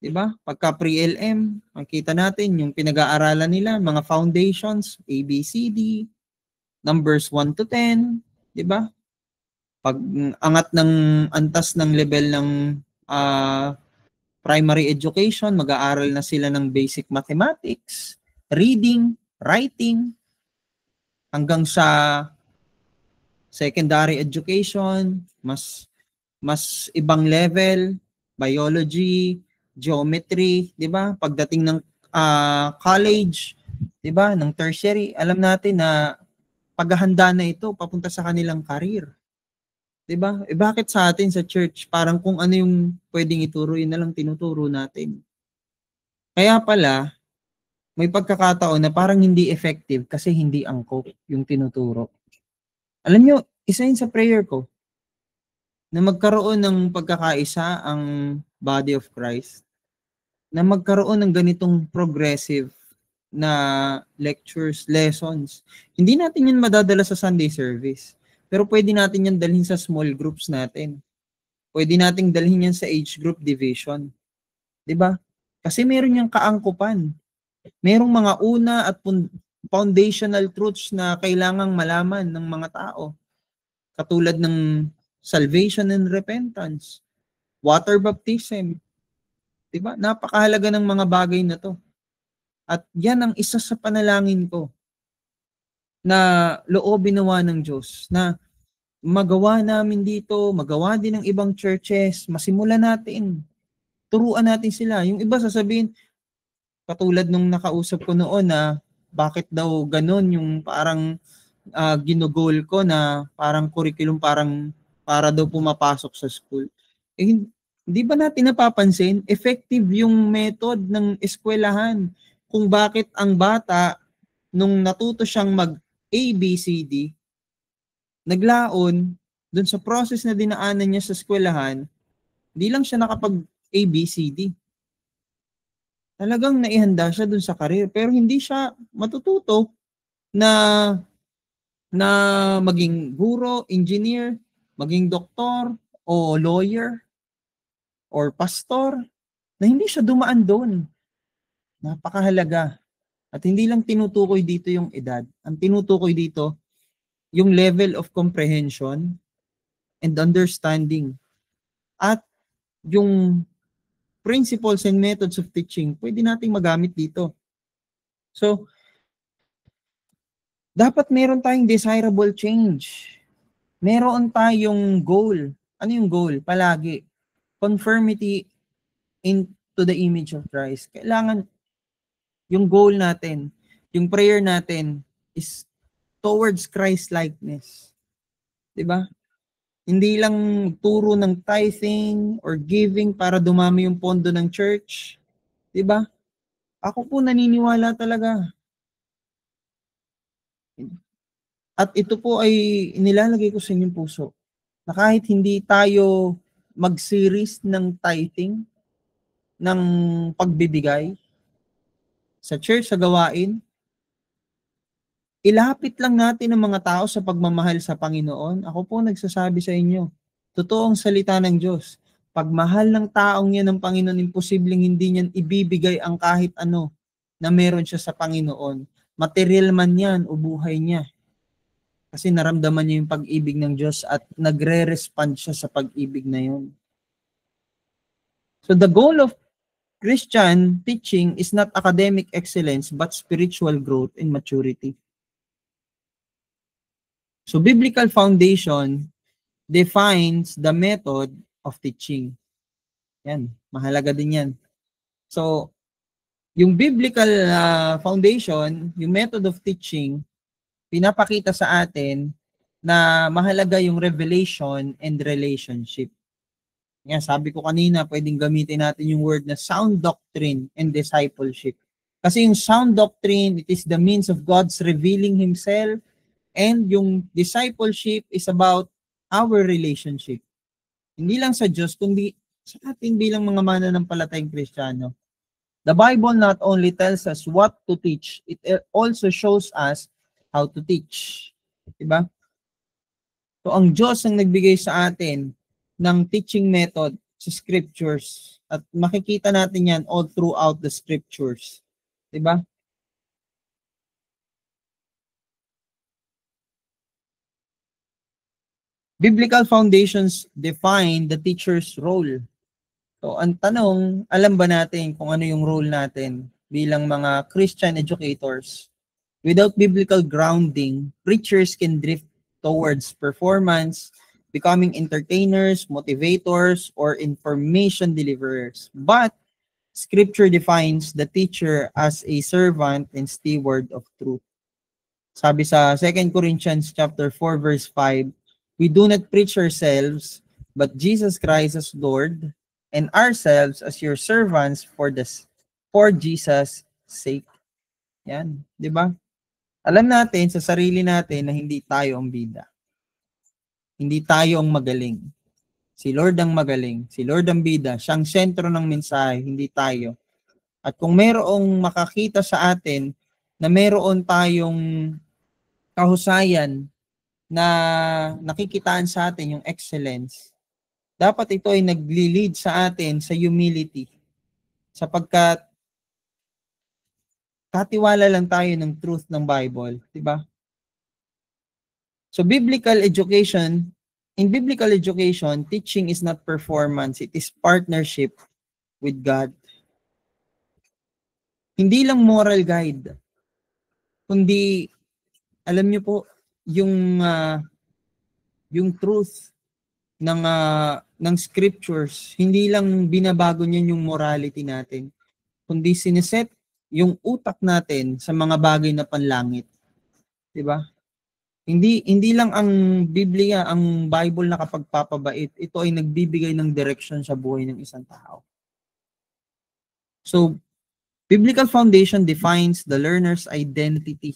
Speaker 1: 'di ba? Pagka pre-LM, makita natin yung pinag-aaralan nila, mga foundations, ABCD, Numbers 1 to 10, di ba? Pag angat ng antas ng level ng primary education, mag-aaral na sila ng basic mathematics, reading, writing, hanggang sa secondary education, mas ibang level, biology, geometry, 'di ba? Pagdating ng college, 'di ba, ng tertiary, alam natin na paghahanda na ito papunta sa kanilang career. 'Di ba? Bakit sa atin sa church parang kung ano yung pwedeng ituro, yun na lang tinuturo natin. Kaya pala may pagkakataon na parang hindi effective kasi hindi angkop yung tinuturo. Alam nyo, isa yun sa prayer ko na magkaroon ng pagkakaisa ang body of Christ, na magkaroon ng ganitong progressive na lectures, lessons. Hindi natin yan madadala sa Sunday service, pero pwede natin yan dalhin sa small groups natin. Pwede nating dalhin yan sa age group division. 'Di ba? Kasi meron yang kaangkupan. Merong mga una at foundational truths na kailangang malaman ng mga tao. Katulad ng salvation and repentance, water baptism. 'Di ba? Napakahalaga ng mga bagay na 'to. At yan ang isa sa panalangin ko na loobin nawa ng Diyos na magawa namin dito, magawa din ng ibang churches, masimulan natin. Turuan natin sila. Yung iba sasabihin, katulad nung nakausap ko noon na bakit daw ganun yung parang ginugol ko na parang curriculum parang para daw pumapasok sa school. Eh, hindi ba natin napapansin, effective yung method ng eskwelahan kung bakit ang bata nung natuto siyang mag ABCD, naglaon dun sa process na dinaanan niya sa eskwelahan, hindi lang siya nakapag ABCD. Talagang naihanda siya dun sa career, pero hindi siya matututo na maging guro, engineer, maging doktor o lawyer or pastor, na hindi siya dumaan doon. Napakahalaga. At hindi lang tinutukoy dito yung edad. Ang tinutukoy dito, yung level of comprehension and understanding. At yung principles and methods of teaching, pwede nating magamit dito. So, dapat meron tayong desirable change. Meron tayong goal. Ano yung goal? Palagi. Conformity into the image of Christ. Kailangan yung goal natin, yung prayer natin is towards Christ-likeness. Diba? Hindi lang turo ng tithing or giving para dumami yung pondo ng church. Diba? Ako po naniniwala talaga. At ito po ay inilalagay ko sa inyong puso na kahit hindi tayo mag-series ng tithing, ng pagbibigay sa church, sa gawain, ilapit lang natin ang mga tao sa pagmamahal sa Panginoon. Ako po nagsasabi sa inyo, totoong salita ng Diyos. Pagmahal ng taong yan ng Panginoon, imposibleng hindi niyan ibibigay ang kahit ano na meron siya sa Panginoon. Material man yan o buhay niya. Kasi naramdaman niya yung pag-ibig ng Diyos at nagre-respond siya sa pag-ibig na yun. So the goal of Christian teaching is not academic excellence but spiritual growth and maturity. So biblical foundation defines the method of teaching. Yan, mahalaga din yan. So yung biblical foundation, yung method of teaching, pinapakita sa atin na mahalaga yung revelation and relationship. Yan, sabi ko kanina, pwedeng gamitin natin yung word na sound doctrine and discipleship. Kasi yung sound doctrine, it is the means of God's revealing Himself, and yung discipleship is about our relationship. Hindi lang sa Diyos, kundi sa ating bilang mga mananampalatayang Kristiyano. The Bible not only tells us what to teach, it also shows us how to teach. Diba? So, ang Diyos ang nagbigay sa atin ng teaching method sa scriptures. At makikita natin yan all throughout the scriptures. Diba? Biblical foundations define the teacher's role. So, ang tanong, alam ba natin kung ano yung role natin bilang mga Christian educators? Without biblical grounding, preachers can drift towards performance, becoming entertainers, motivators, or information deliverers. But Scripture defines the teacher as a servant and steward of truth. Sabi sa 2 Corinthians chapter 4 verse 5, we do not preach ourselves, but Jesus Christ as Lord, and ourselves as your servants for Jesus' sake. Yan, 'di ba? Alam natin sa sarili natin na hindi tayo ang bida. Hindi tayo ang magaling. Si Lord ang magaling. Si Lord ang bida. Siyang sentro ng mensahe, hindi tayo. At kung mayroong makakita sa atin na mayroon tayong kahusayan na nakikitaan sa atin yung excellence, dapat ito ay nagli-lead sa atin sa humility. Sapagkat katiwala lang tayo ng truth ng Bible, di ba? So in biblical education, teaching is not performance, it is partnership with God. Hindi lang moral guide, kundi alam niyo po yung truth ng scriptures, hindi lang binabago niyan yung morality natin, kundi sineset yung utak natin sa mga bagay na panlangit. 'Di ba? Hindi lang ang Biblia, ang Bible nakapagpapabait, ito ay nagbibigay ng direction sa buhay ng isang tao. So, biblical foundation defines the learner's identity.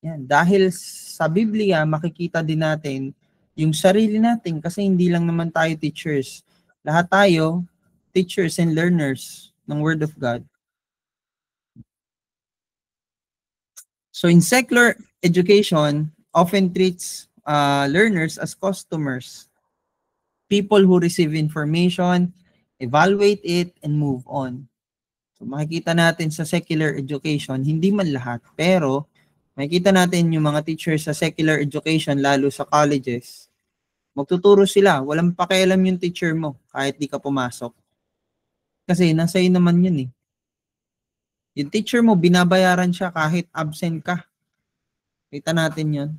Speaker 1: Yan, dahil sa Biblia, makikita din natin yung sarili natin kasi hindi lang naman tayo teachers. Lahat tayo, teachers and learners ng Word of God. So in secular education, often treats learners as customers. People who receive information, evaluate it, and move on. So makikita natin sa secular education, hindi man lahat, pero makikita natin yung mga teachers sa secular education, lalo sa colleges, magtuturo sila, walang pakialam yung teacher mo kahit di ka pumasok. Kasi nasa iyo naman yun eh. Yung teacher mo, binabayaran siya kahit absent ka. Kita natin yun.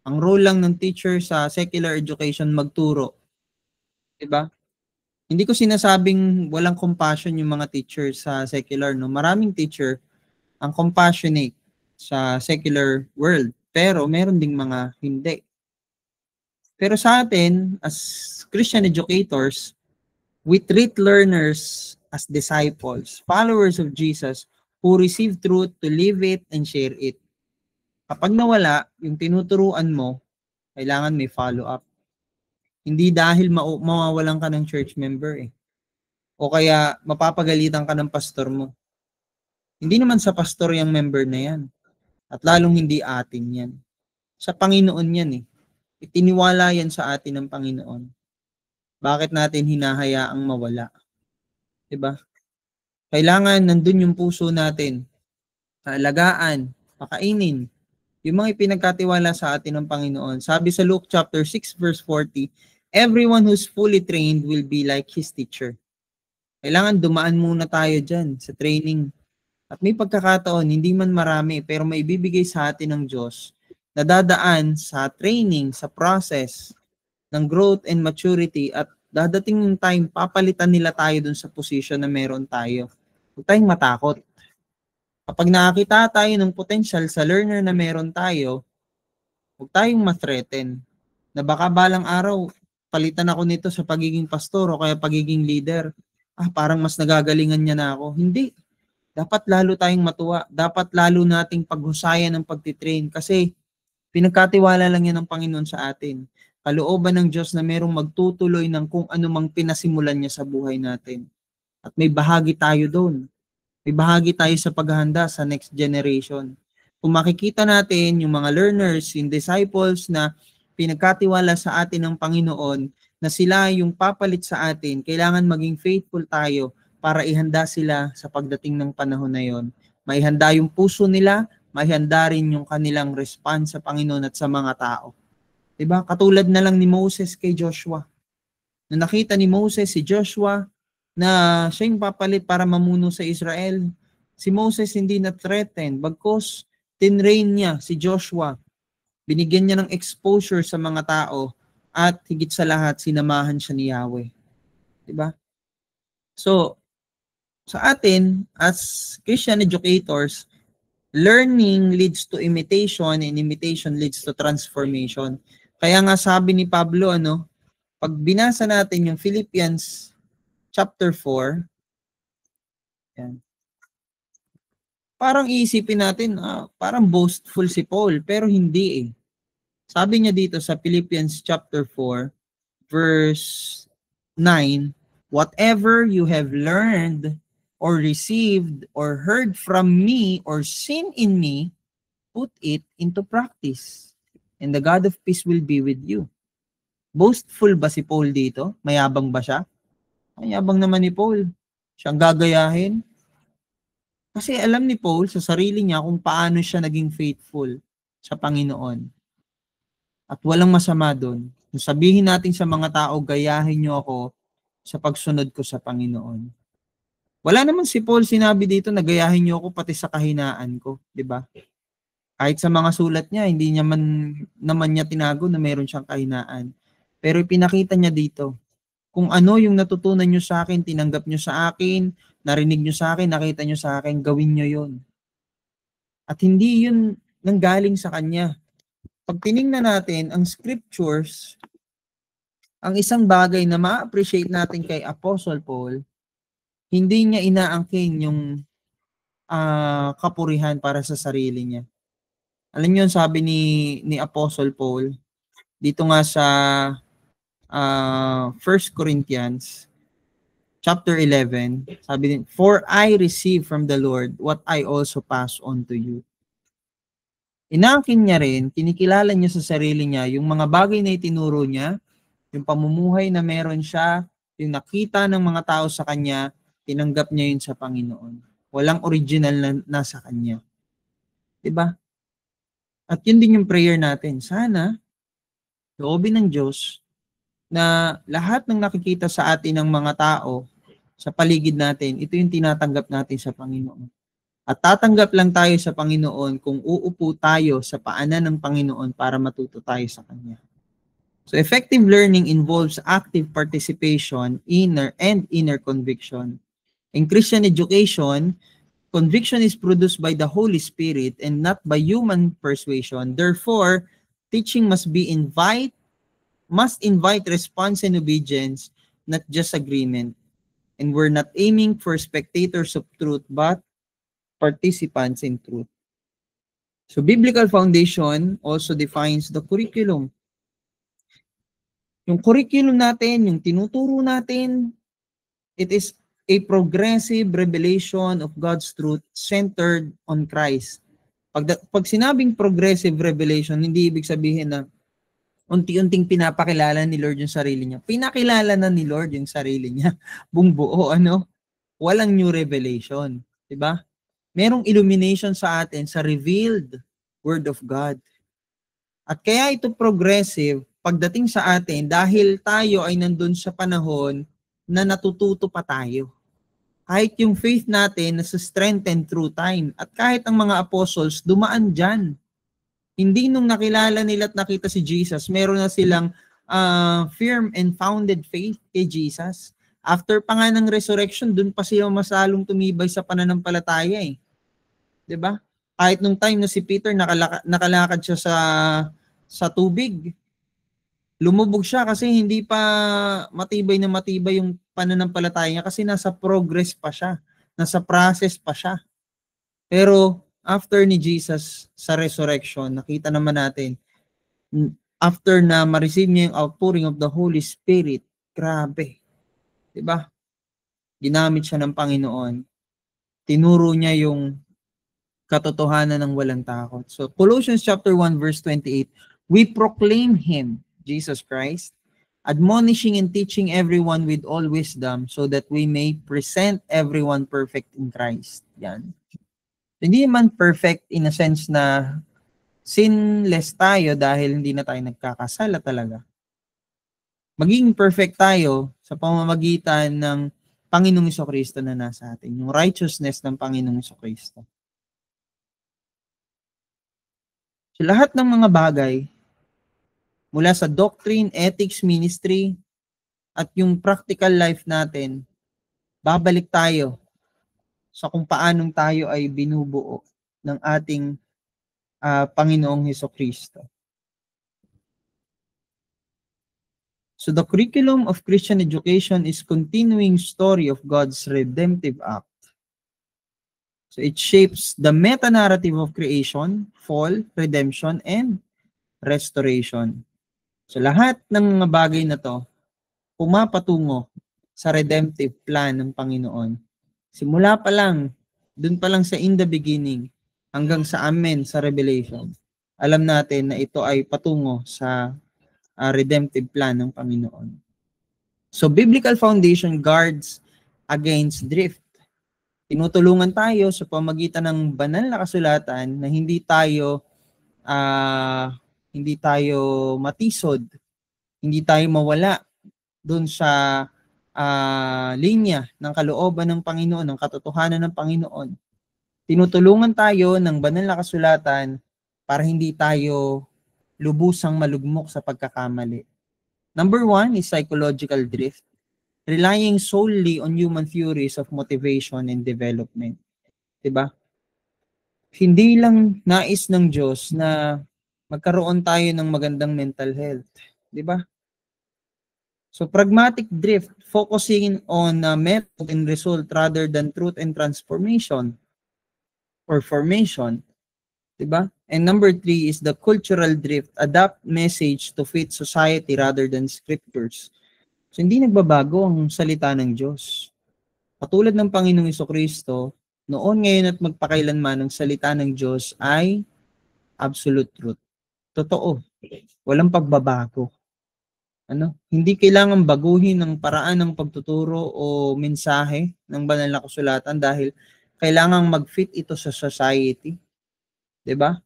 Speaker 1: Ang role lang ng teacher sa secular education, magturo. Diba? Hindi ko sinasabing walang compassion yung mga teacher sa secular. No? Maraming teacher ang compassionate sa secular world. Pero meron ding mga hindi. Pero sa atin, as Christian educators, we treat learners as disciples, followers of Jesus, who receive truth to live it and share it. Kapag nawala, yung tinuturuan mo, kailangan may follow-up. Hindi dahil mawawalan ka ng church member eh. O kaya mapapagalitan ka ng pastor mo. Hindi naman sa pastor yung member na yan. At lalong hindi atin yan. Sa Panginoon yan eh. Itiniwala yan sa atin ng Panginoon. Bakit natin hinahayaang mawala? Diba? Kailangan nandun yung puso natin. Alagaan, pakainin, yung mga ipinagkatiwala sa atin ng Panginoon. Sabi sa Luke chapter 6 verse 40, everyone who's fully trained will be like his teacher. Kailangan dumaan muna tayo dyan sa training. At may pagkakataon, hindi man marami, pero may bibigay sa atin ng Diyos na dadaan sa training, sa process ng growth and maturity, at dadating yung time, papalitan nila tayo dun sa position na meron tayo. Huwag tayong matakot. Kapag nakakita tayo ng potential sa learner na meron tayo, huwag tayong ma-threaten na baka balang araw, palitan ako nito sa pagiging pastor o kaya pagiging leader. Parang mas nagagalingan niya na ako. Hindi. Dapat lalo tayong matuwa. Dapat lalo nating paghusayan ng pagtitrain kasi pinagkatiwala lang yan ng Panginoon sa atin. Kalooban ng Diyos na merong magtutuloy ng kung ano mang pinasimulan niya sa buhay natin. At may bahagi tayo doon. May bahagi tayo sa paghahanda sa next generation. Kung makikita natin yung mga learners, yung disciples na pinagkatiwala sa atin ng Panginoon, na sila yung papalit sa atin, kailangan maging faithful tayo para ihanda sila sa pagdating ng panahon na yon. Maihanda yung puso nila, maihanda rin yung kanilang response sa Panginoon at sa mga tao. Diba? Katulad na lang ni Moses kay Joshua. Nung nakita ni Moses si Joshua na siya yung papalit para mamuno sa Israel, si Moses hindi na-threaten. Bagkus, tinrain niya si Joshua. Binigyan niya ng exposure sa mga tao at higit sa lahat, sinamahan siya ni Yahweh. Diba? So, sa atin, as Christian educators, learning leads to imitation and imitation leads to transformation. Kaya nga sabi ni Pablo, pag binasa natin yung Philippians chapter 4, yan, parang iisipin natin, parang boastful si Paul, pero hindi eh. Sabi niya dito sa Philippians chapter 4, verse 9, whatever you have learned or received or heard from me or seen in me, put it into practice. And the God of peace will be with you. Boastful ba si Paul dito? Mayabang ba siya? Mayabang naman ni Paul. Siyang gagayahin. Kasi alam ni Paul sa sarili niya kung paano siya naging faithful sa Panginoon. At walang masama doon. Kung sabihin natin sa mga tao, gayahin niyo ako sa pagsunod ko sa Panginoon. Wala naman si Paul sinabi dito na gayahin niyo ako pati sa kahinaan ko, di ba? Kahit sa mga sulat niya, hindi niya naman niya tinago na meron siyang kahinaan. Pero ipinakita niya dito, kung ano yung natutunan niyo sa akin, tinanggap niyo sa akin, narinig niyo sa akin, nakita niyo sa akin, gawin niyo yun. At hindi yun nanggaling sa kanya. Pag tiningnan natin ang scriptures, ang isang bagay na ma-appreciate natin kay Apostle Paul, hindi niya inaangkin yung kapurihan para sa sarili niya. Alam niyo, sabi ni Apostle Paul, dito nga sa 1 Corinthians chapter 11, sabi din, for I receive from the Lord what I also pass on to you. Inaangkin niya rin, kinikilala niya sa sarili niya yung mga bagay na itinuro niya, yung pamumuhay na meron siya, yung nakita ng mga tao sa kanya, tinanggap niya yun sa Panginoon. Walang original na nasa kanya. Diba? At yun din yung prayer natin. Sana, loobin ng Diyos na lahat ng nakikita sa atin ng mga tao sa paligid natin, ito yung tinatanggap natin sa Panginoon. At tatanggap lang tayo sa Panginoon kung uupo tayo sa paanan ng Panginoon para matuto tayo sa Kanya. So effective learning involves active participation, inner conviction. In Christian education, conviction is produced by the Holy Spirit and not by human persuasion. Therefore, teaching must invite response and obedience, not just agreement. And we're not aiming for spectators of truth, but participants in truth. So biblical foundation also defines the curriculum. Yung curriculum natin, yung tinuturo natin, it is a progressive revelation of God's truth centered on Christ. Pag sinabing progressive revelation, hindi ibig sabihin na unti-unting pinapakilala ni Lord yung sarili niya. Pinakilala na ni Lord yung sarili niya. Buong buo, walang new revelation. Diba? Merong illumination sa atin sa revealed Word of God. At kaya ito progressive pagdating sa atin dahil tayo ay nandun sa panahon na natututo pa tayo. Kahit yung faith natin nasa strengthen through time. At kahit ang mga apostles dumaan dyan. Hindi nung nakilala nila at nakita si Jesus, meron na silang firm and founded faith kay Jesus. After pa nga ng resurrection, dun pa sila masalong tumibay sa pananampalataya eh. 'Di ba? Kahit nung time na si Peter nakalakad siya sa tubig, lumubog siya kasi hindi pa matibay yung pananampalataya niya kasi nasa progress pa siya, nasa process pa siya. Pero after ni Jesus sa resurrection, nakita naman natin, after na ma-receive niya yung outpouring of the Holy Spirit, grabe. 'Di ba? Ginamit siya ng Panginoon. Tinuro niya yung katotohanan ng walang takot. So Colossians chapter 1 verse 28, we proclaim Him, Jesus Christ, admonishing and teaching everyone with all wisdom so that we may present everyone perfect in Christ. Yan. Hindi man perfect in a sense na sinless tayo dahil hindi na tayo nagkakasala talaga. Maging perfect tayo sa pamamagitan ng Panginoong Jesucristo na nasa atin, yung righteousness ng Panginoong Jesucristo. So, lahat ng mga bagay, mula sa doctrine, ethics, ministry, at yung practical life natin, babalik tayo sa kung paanong tayo ay binubuo ng ating Panginoong Jesucristo. So the curriculum of Christian education is continuing story of God's redemptive act. So it shapes the meta-narrative of creation, fall, redemption, and restoration. So lahat ng mga bagay na to, pumapatungo sa redemptive plan ng Panginoon. Simula pa lang, dun pa lang sa in the beginning, hanggang sa amen, sa Revelation, alam natin na ito ay patungo sa redemptive plan ng Panginoon. So, biblical foundation guards against drift. Tinutulungan tayo sa pamagitan ng banal na kasulatan na hindi tayo matisod, hindi tayo mawala doon sa linya ng kalooban ng Panginoon, ng katotohanan ng Panginoon. Tinutulungan tayo ng banal na kasulatan para hindi tayo lubusang malugmok sa pagkakamali. Number 1 is psychological drift, relying solely on human theories of motivation and development. Diba? Hindi lang nais ng Diyos na magkaroon tayo ng magandang mental health. Diba? So pragmatic drift, focusing on method and result rather than truth and transformation or formation. Diba? And number 3 is the cultural drift, adapt message to fit society rather than scriptures. So hindi nagbabago ang salita ng Diyos. Katulad ng Panginoong Jesucristo, noon, ngayon at magpakailanman ang salita ng Diyos ay absolute truth. Totoo. Walang pagbabago. Hindi kailangan baguhin ang paraan ng pagtuturo o mensahe ng banal na kasulatan dahil kailangang mag-fit ito sa society. 'Di ba?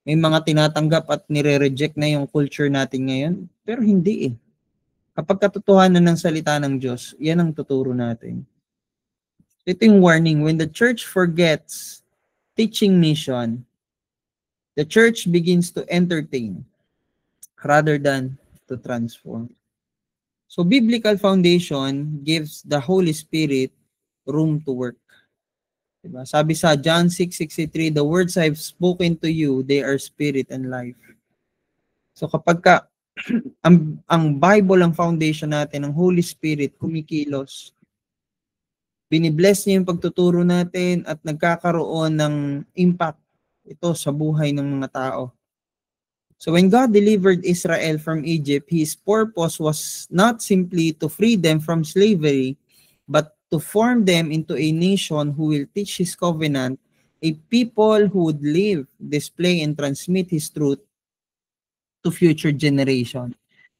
Speaker 1: May mga tinatanggap at nire-reject na yung culture natin ngayon, pero hindi eh. Kapag katotohanan ng salita ng Diyos, yan ang tuturo natin. Ito yung warning, when the church forgets teaching mission, the church begins to entertain rather than to transform. So biblical foundation gives the Holy Spirit room to work. Diba? Sabi sa John 6:63, the words I've spoken to you, they are spirit and life. So kapag ang Bible ang foundation natin, ang Holy Spirit kumikilos, binibless niya yung pagtuturo natin at nagkakaroon ng impact ito sa buhay ng mga tao. So when God delivered Israel from Egypt, His purpose was not simply to free them from slavery, but to form them into a nation who will teach His covenant, a people who would live, display, and transmit His truth to future generation.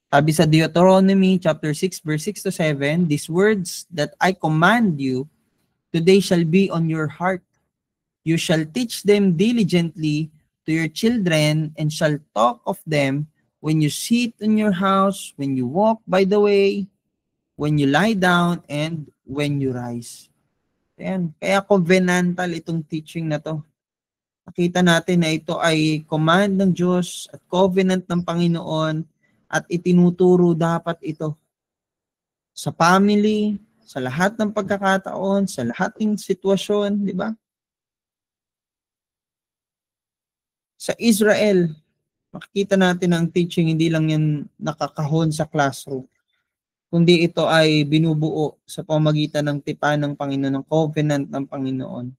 Speaker 1: Sabi sa Deuteronomy chapter 6, verse 6 to 7, these words that I command you, today shall be on your heart. You shall teach them diligently to your children, and shall talk of them when you sit in your house, when you walk by the way, when you lie down, and when you rise. Ayan. Kaya covenantal itong teaching na to. Nakita natin na ito ay command ng Diyos at covenant ng Panginoon at itinuturo dapat ito sa family, sa lahat ng pagkakataon, sa lahat ng sitwasyon, di ba? Sa Israel, makikita natin ang teaching, hindi lang yan nakakahon sa classroom, kundi ito ay binubuo sa pamagitan ng tipan ng Panginoon, ng covenant ng Panginoon.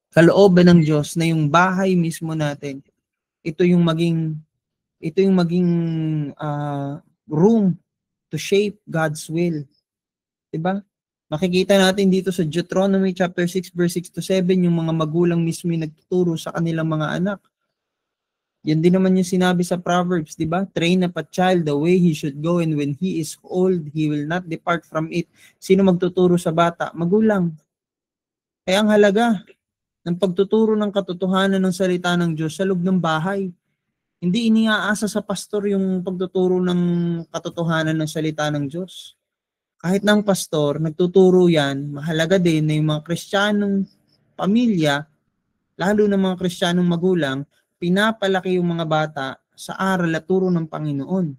Speaker 1: Kalooban ng Diyos na yung bahay mismo natin, ito yung maging room to shape God's will. Diba? Makikita natin dito sa Deuteronomy chapter 6 verse 6 to 7 yung mga magulang mismo yung nagtuturo sa kanilang mga anak. Yan din naman yung sinabi sa Proverbs, di ba? Train up a child the way he should go, and when he is old, he will not depart from it. Sino magtuturo sa bata? Magulang. Kaya ang halaga ng pagtuturo ng katotohanan ng salita ng Diyos sa loob ng bahay. Hindi iniaasa sa pastor yung pagtuturo ng katotohanan ng salita ng Diyos. Kahit ng pastor, nagtuturo yan, mahalaga din na yung mga Kristiyanong pamilya, lalo na mga Kristiyanong magulang, pinapalaki yung mga bata sa aral at turo ng Panginoon.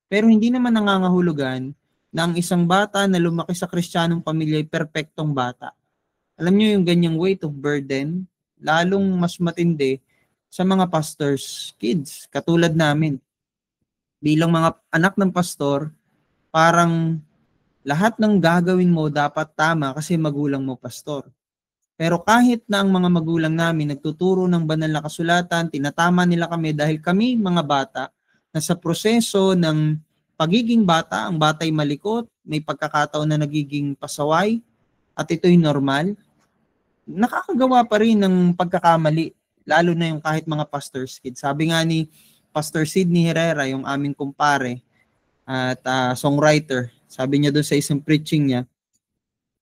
Speaker 1: Pero hindi naman nangangahulugan na ang isang bata na lumaki sa Kristiyanong pamilya ay perpektong bata. Alam niyo yung ganyang weight of burden, lalong mas matindi sa mga pastors' kids, katulad namin. Bilang mga anak ng pastor, parang lahat ng gagawin mo dapat tama kasi magulang mo pastor. Pero kahit na ang mga magulang namin nagtuturo ng banal na kasulatan, tinatama nila kami dahil kami mga bata na sa proseso ng pagiging bata, ang bata'y malikot, may pagkakataon na nagiging pasaway, at ito'y normal, nakakagawa pa rin ng pagkakamali, lalo na yung kahit mga pastor's kids. Sabi nga ni Pastor Sidney Herrera, yung aming kumpare at songwriter, sabi niya doon sa isang preaching niya,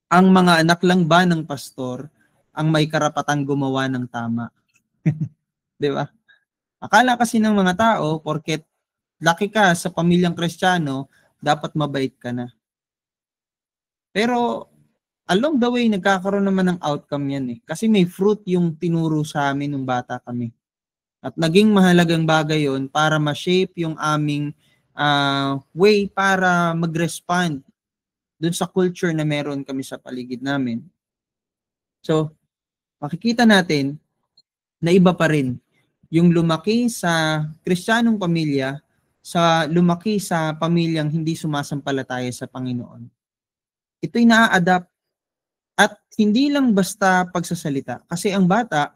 Speaker 1: ang mga anak lang ba ng pastor ang may karapatang gumawa ng tama? Di ba? Akala kasi ng mga tao, porket laki ka sa pamilyang Kristiyano, dapat mabait ka na. Pero along the way, nagkakaroon naman ng outcome yan eh. Kasi may fruit yung tinuro sa amin nung bata kami. At naging mahalagang bagay yon para ma-shape yung aming way para mag-respond dun sa culture na meron kami sa paligid namin. So, makikita natin na iba pa rin yung lumaki sa Kristiyanong pamilya sa lumaki sa pamilyang hindi sumasampalataya sa Panginoon. Ito'y na-adapt at hindi lang basta pagsasalita. Kasi ang bata,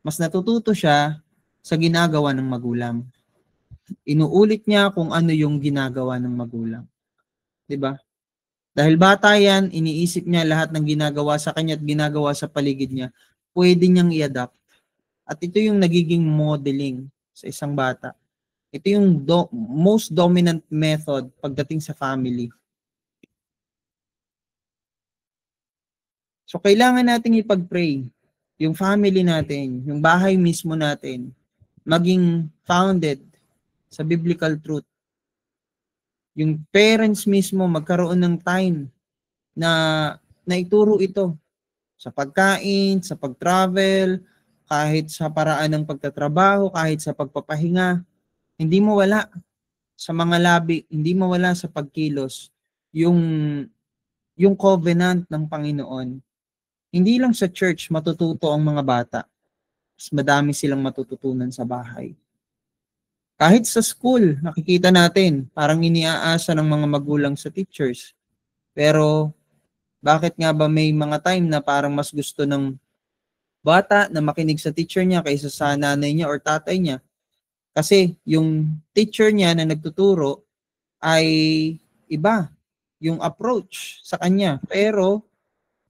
Speaker 1: mas natututo siya sa ginagawa ng magulang. Inuulit niya kung ano yung ginagawa ng magulang. Diba? Dahil bata yan, iniisip niya lahat ng ginagawa sa kanya at ginagawa sa paligid niya, pwede niyang i-adapt. At ito yung nagiging modeling sa isang bata. Ito yung most dominant method pagdating sa family. So, kailangan nating ipag-pray yung family natin, yung bahay mismo natin, maging founded sa biblical truth. Yung parents mismo magkaroon ng time na ituro ito sa pagkain, sa pag-travel, kahit sa paraan ng pagtatrabaho, kahit sa pagpapahinga. Hindi mo wala sa mga labi, hindi mo wala sa pagkilos yung covenant ng Panginoon. Hindi lang sa church matututo ang mga bata. Mas madami silang matututunan sa bahay. Kahit sa school, nakikita natin, parang iniaasa ng mga magulang sa teachers. Pero, bakit nga ba may mga time na parang mas gusto ng bata na makinig sa teacher niya kaysa sa nanay niya or tatay niya? Kasi yung teacher niya na nagtuturo ay iba yung approach sa kanya. Pero,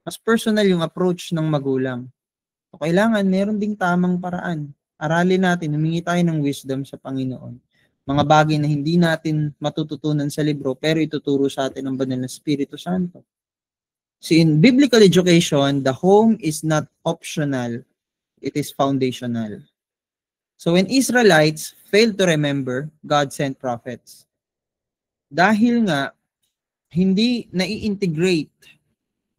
Speaker 1: mas personal yung approach ng magulang. So, kailangan meron ding tamang paraan. Aralin natin, humingi tayo ng wisdom sa Panginoon. Mga bagay na hindi natin matututunan sa libro, pero ituturo sa atin ng banal na Espiritu Santo. So in biblical education, the home is not optional, it is foundational. So when Israelites failed to remember, God sent prophets. Dahil nga, hindi nai-integrate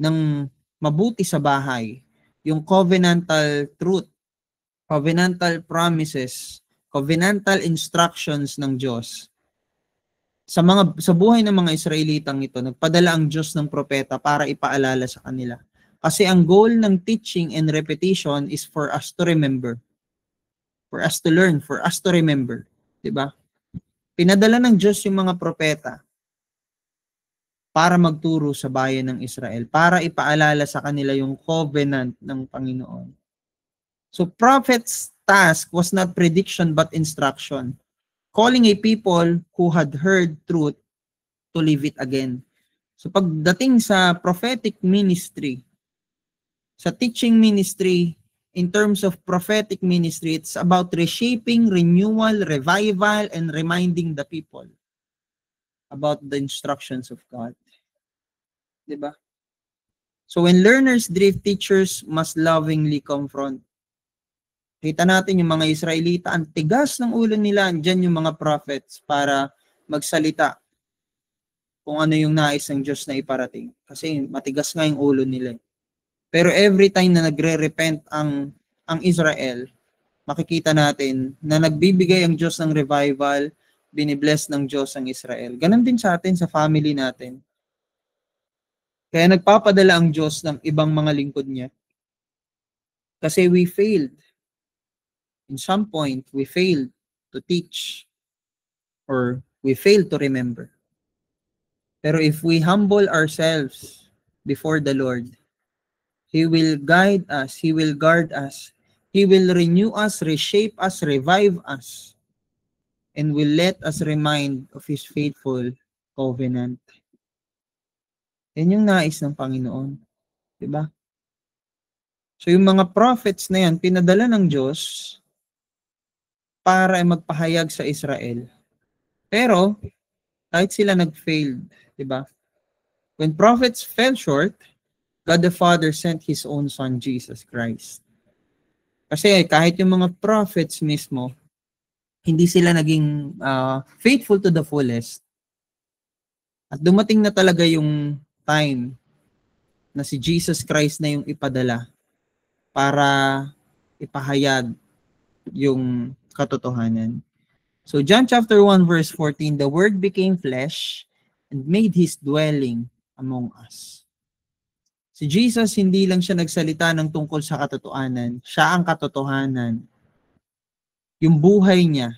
Speaker 1: ng mabuti sa bahay yung covenantal truth, covenantal promises, covenantal instructions ng Diyos. Sa buhay ng mga Israelitang ito, nagpadala ang Diyos ng propeta para ipaalala sa kanila. Kasi ang goal ng teaching and repetition is for us to remember. For us to learn, for us to remember. Diba? Pinadala ng Diyos yung mga propeta para magturo sa bayan ng Israel, para ipaalala sa kanila yung covenant ng Panginoon. So prophet's task was not prediction but instruction, calling a people who had heard truth to live it again. So pagdating sa prophetic ministry, sa teaching ministry, in terms of prophetic ministry, it's about reshaping, renewal, revival, and reminding the people about the instructions of God. Diba? So when learners drift, teachers must lovingly confront. Kita natin yung mga Israelita, ang tigas ng ulo nila, andyan yung mga prophets para magsalita kung ano yung nais ng Diyos na iparating. Kasi matigas nga yung ulo nila. Pero every time na nagre-repent ang Israel, makikita natin na nagbibigay ang Diyos ng revival, binibless ng Diyos ang Israel. Ganon din sa atin, sa family natin. Kaya nagpapadala ang Diyos ng ibang mga lingkod niya. Kasi we failed. In some point, we failed to teach or we failed to remember. Pero if we humble ourselves before the Lord, He will guide us, He will guard us, He will renew us, reshape us, revive us, and will let us remind of His faithful covenant. Yan yung nais ng Panginoon. Diba? So yung mga prophets na yan, pinadala ng Diyos para magpahayag sa Israel. Pero, kahit sila nag-failed, diba? When prophets fell short, God the Father sent His own Son, Jesus Christ. Kasi kahit yung mga prophets mismo, hindi sila naging faithful to the fullest. At dumating na talaga yung time na si Jesus Christ na yung ipadala para ipahayag yung katotohanan. So John chapter 1 verse 14, the Word became flesh and made His dwelling among us. Si Jesus, hindi lang siya nagsalita ng tungkol sa katotohanan. Siya ang katotohanan. Yung buhay niya,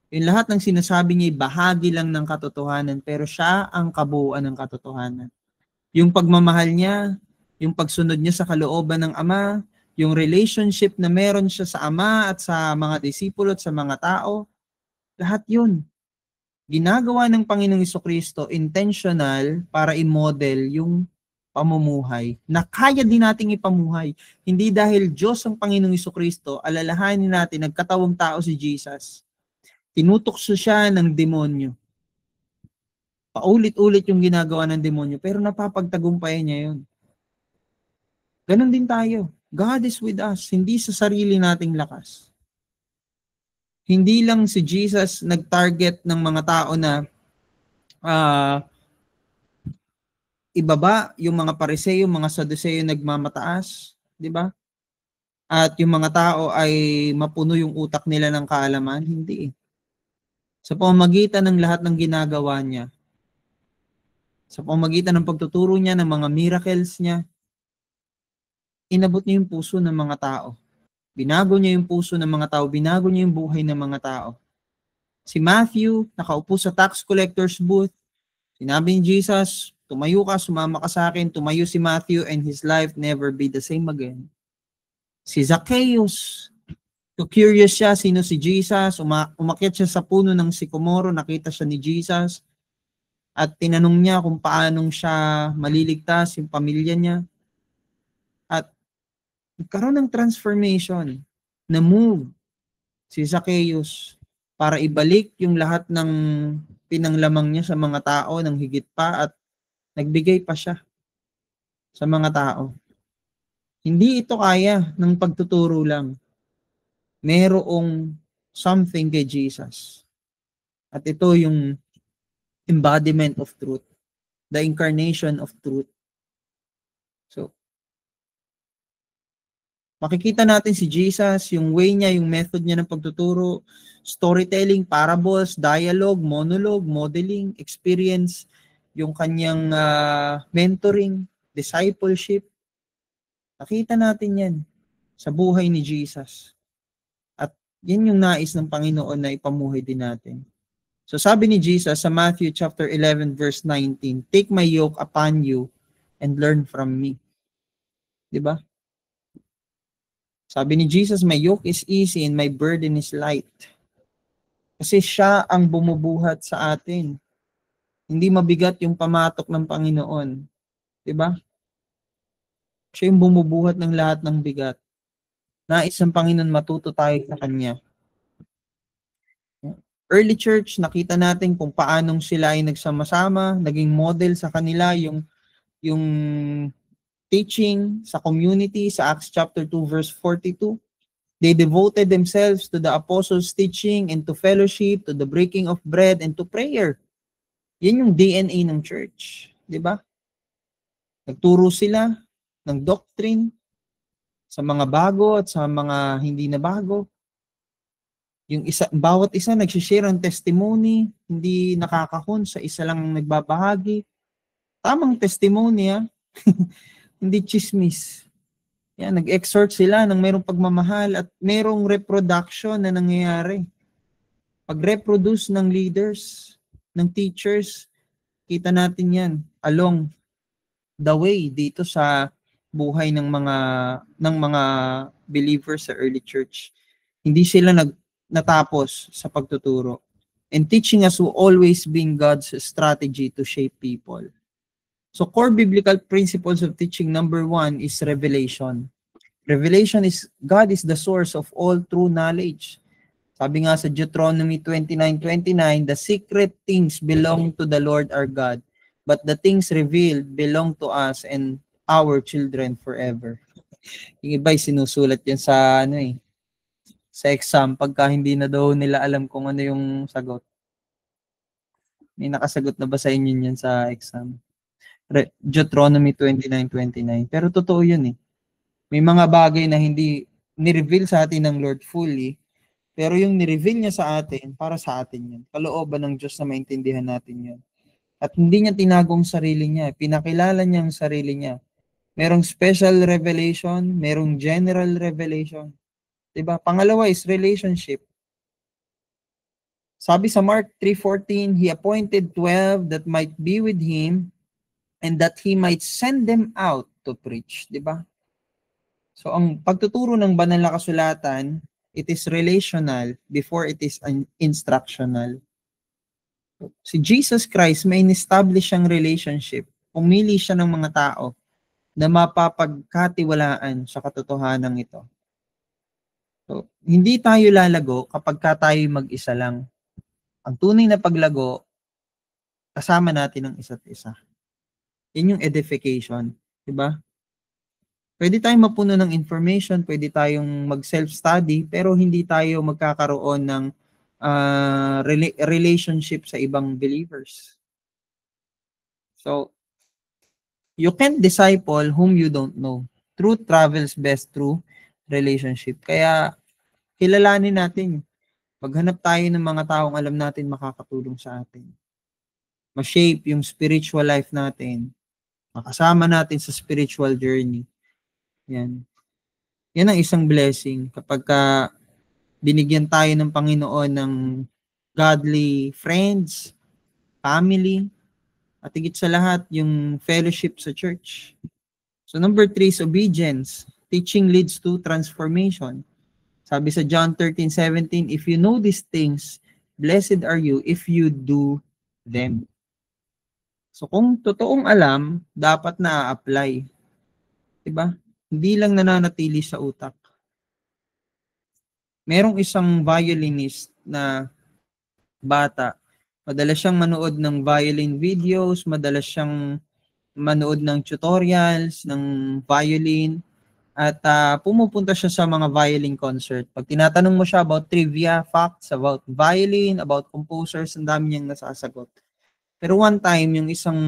Speaker 1: yung lahat ng sinasabi niya, bahagi lang ng katotohanan, pero siya ang kabuuan ng katotohanan. Yung pagmamahal niya, yung pagsunod niya sa kalooban ng Ama, yung relationship na meron siya sa Ama at sa mga disipulo at sa mga tao, lahat yun. Ginagawa ng Panginoong Jesucristo intentional para i-model yung pamumuhay na kaya din nating ipamuhay. Hindi dahil Diyos ang Panginoong Jesucristo, alalahanin natin, nagkatawang tao si Jesus. Tinutokso siya ng demonyo. Paulit-ulit yung ginagawa ng demonyo, pero napapagtagumpayan niya yun. Ganon din tayo. God is with us, hindi sa sarili nating lakas. Hindi lang si Jesus nag-target ng mga tao na ibaba, yung mga Pariseo, mga Saduceo nagmamataas, di ba? At yung mga tao ay mapuno yung utak nila ng kaalaman, hindi. Sa pamamagitan ng lahat ng ginagawa niya, sa pamamagitan ng pagtuturo niya, ng mga miracles niya, inabot niya yung puso ng mga tao. Binago niya yung puso ng mga tao, binago niya yung buhay ng mga tao. Si Matthew, nakaupo sa tax collector's booth, sinabi ni Jesus, tumayo ka, sumama ka sa akin. Tumayo si Matthew and his life never be the same again. Si Zacchaeus, so curious siya, sino si Jesus, umakyat siya sa puno ng sikomoro, nakita siya ni Jesus, at tinanong niya kung paano siya maliligtas, yung pamilya niya. At nagkaroon ng transformation, na move si Zacchaeus para ibalik yung lahat ng pinanglamang niya sa mga tao ng higit pa at nagbigay pa siya sa mga tao. Hindi ito kaya ng pagtuturo lang. Merong something kay Jesus. At ito yung embodiment of truth. The incarnation of truth. So, makikita natin si Jesus, yung way niya, yung method niya ng pagtuturo, storytelling, parables, dialogue, monologue, modeling, experience, yung kanyang mentoring, discipleship. Nakita natin yan sa buhay ni Jesus. At yan yung nais ng Panginoon na ipamuhay din natin. So sabi ni Jesus sa Matthew chapter 11 verse 19, take my yoke upon you and learn from me. Diba? Sabi ni Jesus, my yoke is easy and my burden is light. Kasi siya ang bumubuhat sa atin. Hindi mabigat yung pamatok ng Panginoon. Diba? Siya yung bumubuhat ng lahat ng bigat. Nais ng Panginoon matuto tayo sa Kanya. Early church, nakita natin kung paanong sila ay nagsama-sama, naging model sa kanila yung teaching sa community sa Acts chapter 2 verse 42. They devoted themselves to the apostles' teaching and to fellowship, to the breaking of bread, and to prayer. Yan yung DNA ng church. Di ba? Nagturo sila ng doctrine sa mga bago at sa mga hindi na bago. Yung bawat isa nagsishare ng testimony, hindi nakakahon sa isa lang nagbabahagi. Tamang testimony, hindi chismis. Yan, nag-exhort sila ng mayroong pagmamahal at mayroong reproduction na nangyayari. Pag-reproduce ng leaders, ng teachers, kita natin yan along the way dito sa buhay ng mga believers sa early church. Hindi sila natapos sa pagtuturo. And teaching us will always been God's strategy to shape people. So core biblical principles of teaching, number 1 is revelation. Revelation is, God is the source of all true knowledge. Sabi nga sa Deuteronomy 29:29, the secret things belong to the Lord our God, but the things revealed belong to us and our children forever. Yung iba sinusulat yan sa sa exam pagka hindi na daw nila alam kung ano yung sagot. May nakasagot na ba sa inyo yan sa exam? Deuteronomy 29:29. Pero totoo yun May mga bagay na hindi ni-reveal sa atin ng Lord fully, pero yung ni-reveal niya sa atin, para sa atin yun. Kalooban ng Diyos na maintindihan natin yun. At hindi niya tinagong sarili niya. Pinakilala niya ang sarili niya. Merong special revelation, merong general revelation. Diba? Pangalawa is relationship. Sabi sa Mark 3:14, He appointed 12 that might be with Him and that He might send them out to preach. Diba? So ang pagtuturo ng banal na kasulatan, it is relational before it is instructional. Si Jesus Christ may in-establish siyang relationship. Pumili siya ng mga tao na mapapagkatiwalaan sa katotohanan ito. So, hindi tayo lalago kapag tayo mag-isa lang. Ang tunay na paglago, kasama natin ang isa't isa. Yan yung edification. Diba? Pwede tayong mapuno ng information, pwede tayong mag-self-study, pero hindi tayo magkakaroon ng relationship sa ibang believers. So, you can't disciple whom you don't know. Truth travels best through relationship. Kaya, kilalanin natin. Maghanap tayo ng mga taong alam natin makakatulong sa atin. Ma-shape yung spiritual life natin. Makasama natin sa spiritual journey. Yan. Yan ang isang blessing kapag binigyan tayo ng Panginoon ng godly friends, family, at higit sa lahat, yung fellowship sa church. So number 3 is obedience. Teaching leads to transformation. Sabi sa John 13:17, if you know these things, blessed are you if you do them. So kung totoong alam, dapat na-apply. Diba? Hindi lang nananatili sa utak. Merong isang violinist na bata. Madalas siyang manood ng violin videos, madalas siyang manood ng tutorials ng violin, at pumupunta siya sa mga violin concert. Pag tinatanong mo siya about trivia, facts about violin, about composers, ang dami niyang nasasagot. Pero one time, yung isang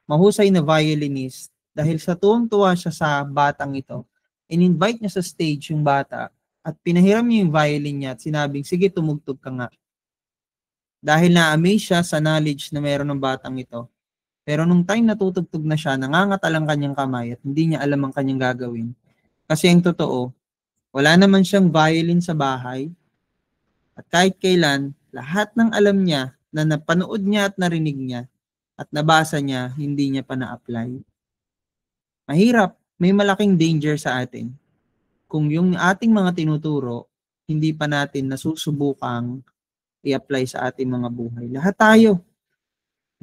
Speaker 1: mahusay na violinist, dahil sa tuwang-tuwa siya sa batang ito, in-invite niya sa stage yung bata at pinahiram niya yung violin niya at sinabing, sige, tumugtog ka nga. Dahil na-amaze siya sa knowledge na meron ng batang ito. Pero nung time na tutugtog na siya, nangangatal ang kanyang kamay at hindi niya alam ang kanyang gagawin. Kasi ang totoo, wala naman siyang violin sa bahay. At kahit kailan, lahat ng alam niya na napanood niya at narinig niya at nabasa niya, hindi niya pa na-apply. Mahirap, may malaking danger sa atin. Kung yung ating mga tinuturo, hindi pa natin nasusubukang i-apply sa ating mga buhay. Lahat tayo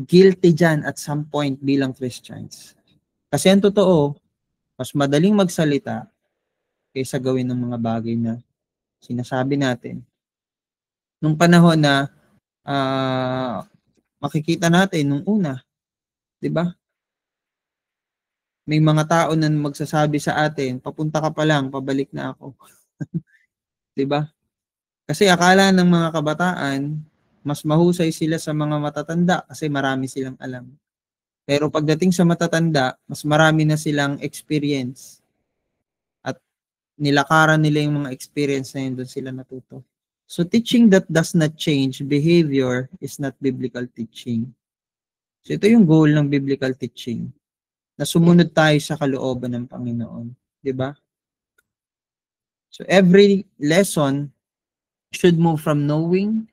Speaker 1: guilty dyan at some point bilang Christians. Kasi ang totoo, mas madaling magsalita kaysa gawin ng mga bagay na sinasabi natin. Nung panahon na makikita natin nung una, 'di ba? May mga tao na magsasabi sa atin, papunta ka pa lang, pabalik na ako. 'Di ba? Kasi akala ng mga kabataan, mas mahusay sila sa mga matatanda kasi marami silang alam. Pero pagdating sa matatanda, mas marami na silang experience at nilakaran nila yung mga experience na yun, doon sila natuto. So teaching that does not change behavior is not biblical teaching. So ito yung goal ng biblical teaching, na sumunod tayo sa kalooban ng Panginoon. 'Di ba? So every lesson should move from knowing,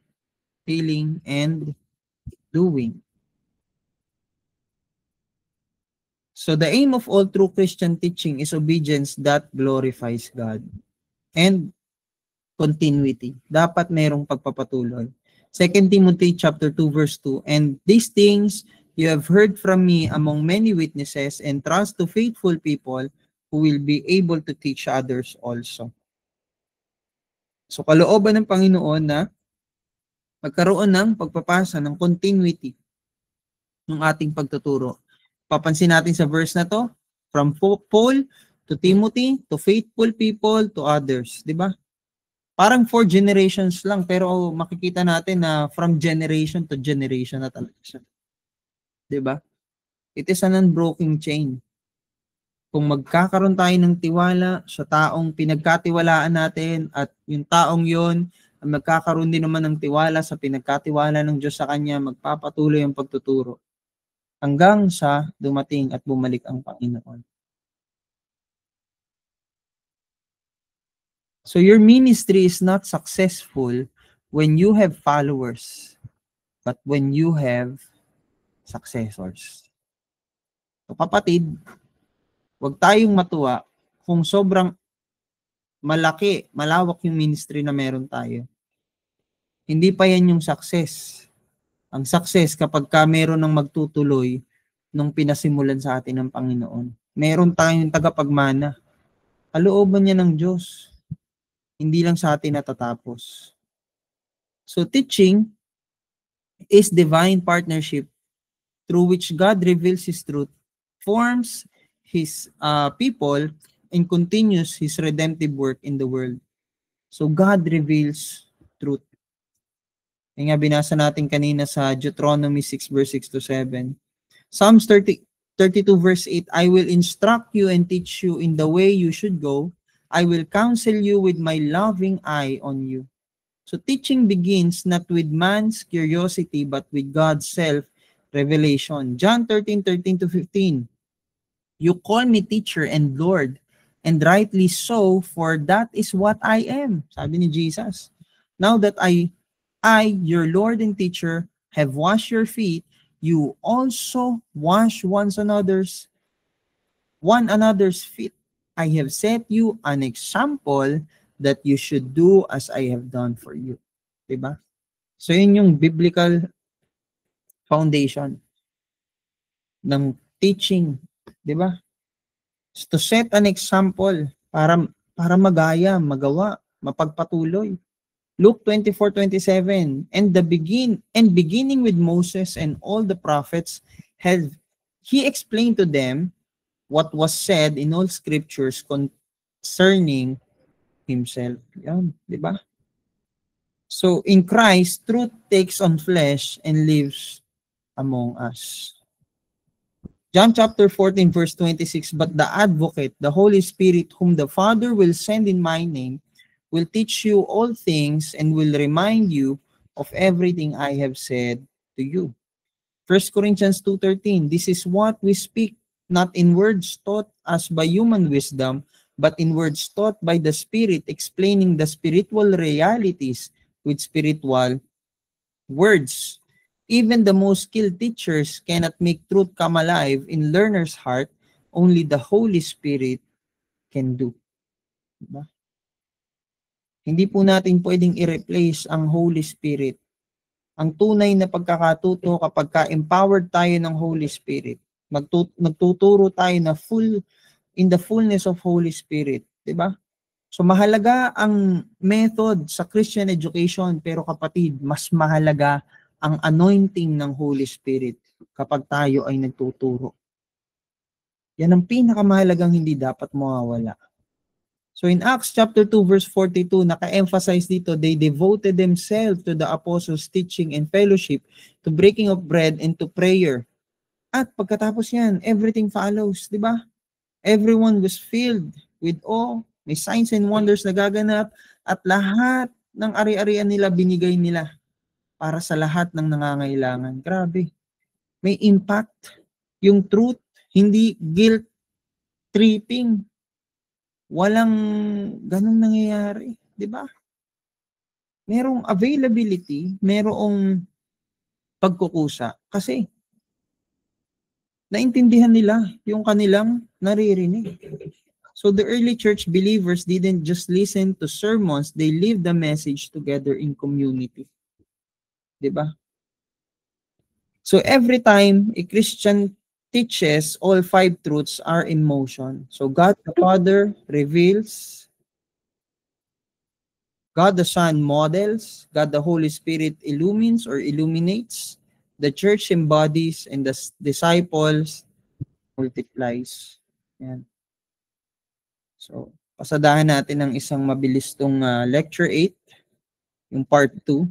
Speaker 1: feeling, and doing. So the aim of all true Christian teaching is obedience that glorifies God and continuity. Dapat mayroong pagpapatuloy. 2 Timothy chapter 2 verse 2, and these things you have heard from me among many witnesses, and trust to faithful people who will be able to teach others also. So kalooban ng Panginoon na magkaroon ng pagpapasa ng continuity ng ating pagtuturo. Papansin natin sa verse na to, from Paul to Timothy, to faithful people, to others. Di ba? Parang 4 generations lang, pero makikita natin na from generation to generation na talaga siya. Di ba? It is an unbroken chain. Kung magkakaroon tayo ng tiwala sa taong pinagkatiwalaan natin at yung taong yon ang magkakaroon din naman ng tiwala sa pinagkatiwala ng Diyos sa Kanya, magpapatuloy ang pagtuturo hanggang sa dumating at bumalik ang Panginoon. So your ministry is not successful when you have followers, but when you have successors. So kapatid, huwag tayong matuwa kung sobrang malawak yung ministry na meron tayo. Hindi pa yan yung success. Ang success kapag meron ng magtutuloy nung pinasimulan sa atin ng Panginoon. Meron tayong tagapagmana. Kalooban niya ng Diyos. Hindi lang sa atin natatapos. So teaching is divine partnership through which God reveals His truth, forms His people, and continues His redemptive work in the world. So God reveals truth. Yung nga binasa natin kanina sa Deuteronomy 6 verse 6 to 7. Psalms 32 verse 8, I will instruct you and teach you in the way you should go. I will counsel you with my loving eye on you. So teaching begins not with man's curiosity but with God's self-revelation. John 13:13 to 15. You call me teacher and Lord, and rightly so, for that is what I am. Sabi ni Jesus. Now that I, your Lord and teacher, have washed your feet, you also wash one another's feet. I have set you an example that you should do as I have done for you. Diba? So yun yung biblical foundation ng teaching. Diba? To set an example para magaya, magawa, mapagpatuloy. Luke 24:27, and beginning with Moses and all the prophets, he explained to them what was said in all scriptures concerning himself. Yan, di ba? So in Christ, truth takes on flesh and lives among us. John chapter 14 verse 26, but the advocate, the Holy Spirit, whom the Father will send in my name, will teach you all things and will remind you of everything I have said to you. 1 Corinthians 2:13, this is what we speak, not in words taught us by human wisdom, but in words taught by the Spirit, explaining the spiritual realities with spiritual words. Even the most skilled teachers cannot make truth come alive in learner's heart. Only the Holy Spirit can do. Diba? Hindi po natin pwedeng i-replace ang Holy Spirit. Ang tunay na pagkakatuto kapag ka-empowered tayo ng Holy Spirit, nagtuturo tayo na in the fullness of Holy Spirit. Diba? So mahalaga ang method sa Christian education, pero kapatid, mas mahalaga ang anointing ng Holy Spirit kapag tayo ay nagtuturo. Yan ang pinakamahalagang hindi dapat mawawala. So in Acts chapter 2 verse 42, naka-emphasize dito, they devoted themselves to the apostles' teaching and fellowship, to breaking of bread and to prayer. At pagkatapos yan, everything follows, di ba? Everyone was filled with awe, may signs and wonders na gaganap, at lahat ng ari-arian nila binigay nila para sa lahat ng nangangailangan. Grabe. May impact. Yung truth, hindi guilt tripping. Walang ganun nangyayari, di ba? Merong availability, merong pagkukusa kasi naintindihan nila yung kanilang naririnig. So the early church believers didn't just listen to sermons, they lived the message together in community. Di ba? So every time a Christian teaches, all 5 truths are in motion. So God the Father reveals, God the Son models, God the Holy Spirit illumines or illuminates, the church embodies, and the disciples multiplies. Yan. So, pasadahan natin ng isang mabilis tong lecture 8, yung part 2.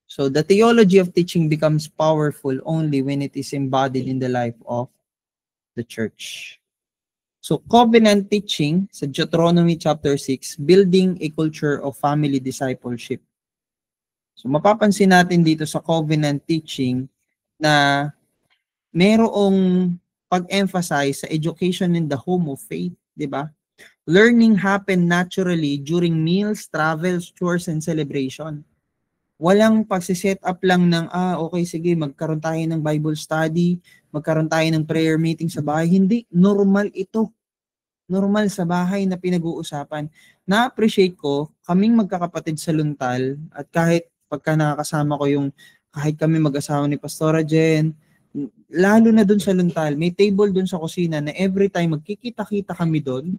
Speaker 1: So, the theology of teaching becomes powerful only when it is embodied in the life of the church. So, covenant teaching sa Deuteronomy chapter 6, building a culture of family discipleship. So, mapapansin natin dito sa covenant teaching na merong pag-emphasize sa education in the home of faith, di ba? Learning happen naturally during meals, travels, chores, and celebration. Walang pagsiset up lang ng, okay, sige, magkaroon tayo ng Bible study, magkaroon tayo ng prayer meeting sa bahay. Hindi, normal ito. Normal sa bahay na pinag-uusapan. Na-appreciate ko, kaming magkakapatid sa Luntal, at kahit pagka nakakasama ko yung, kahit kami mag-asawa ni Pastora Jen, lalo na dun sa Luntal, may table dun sa kusina na every time magkikita-kita kami dun,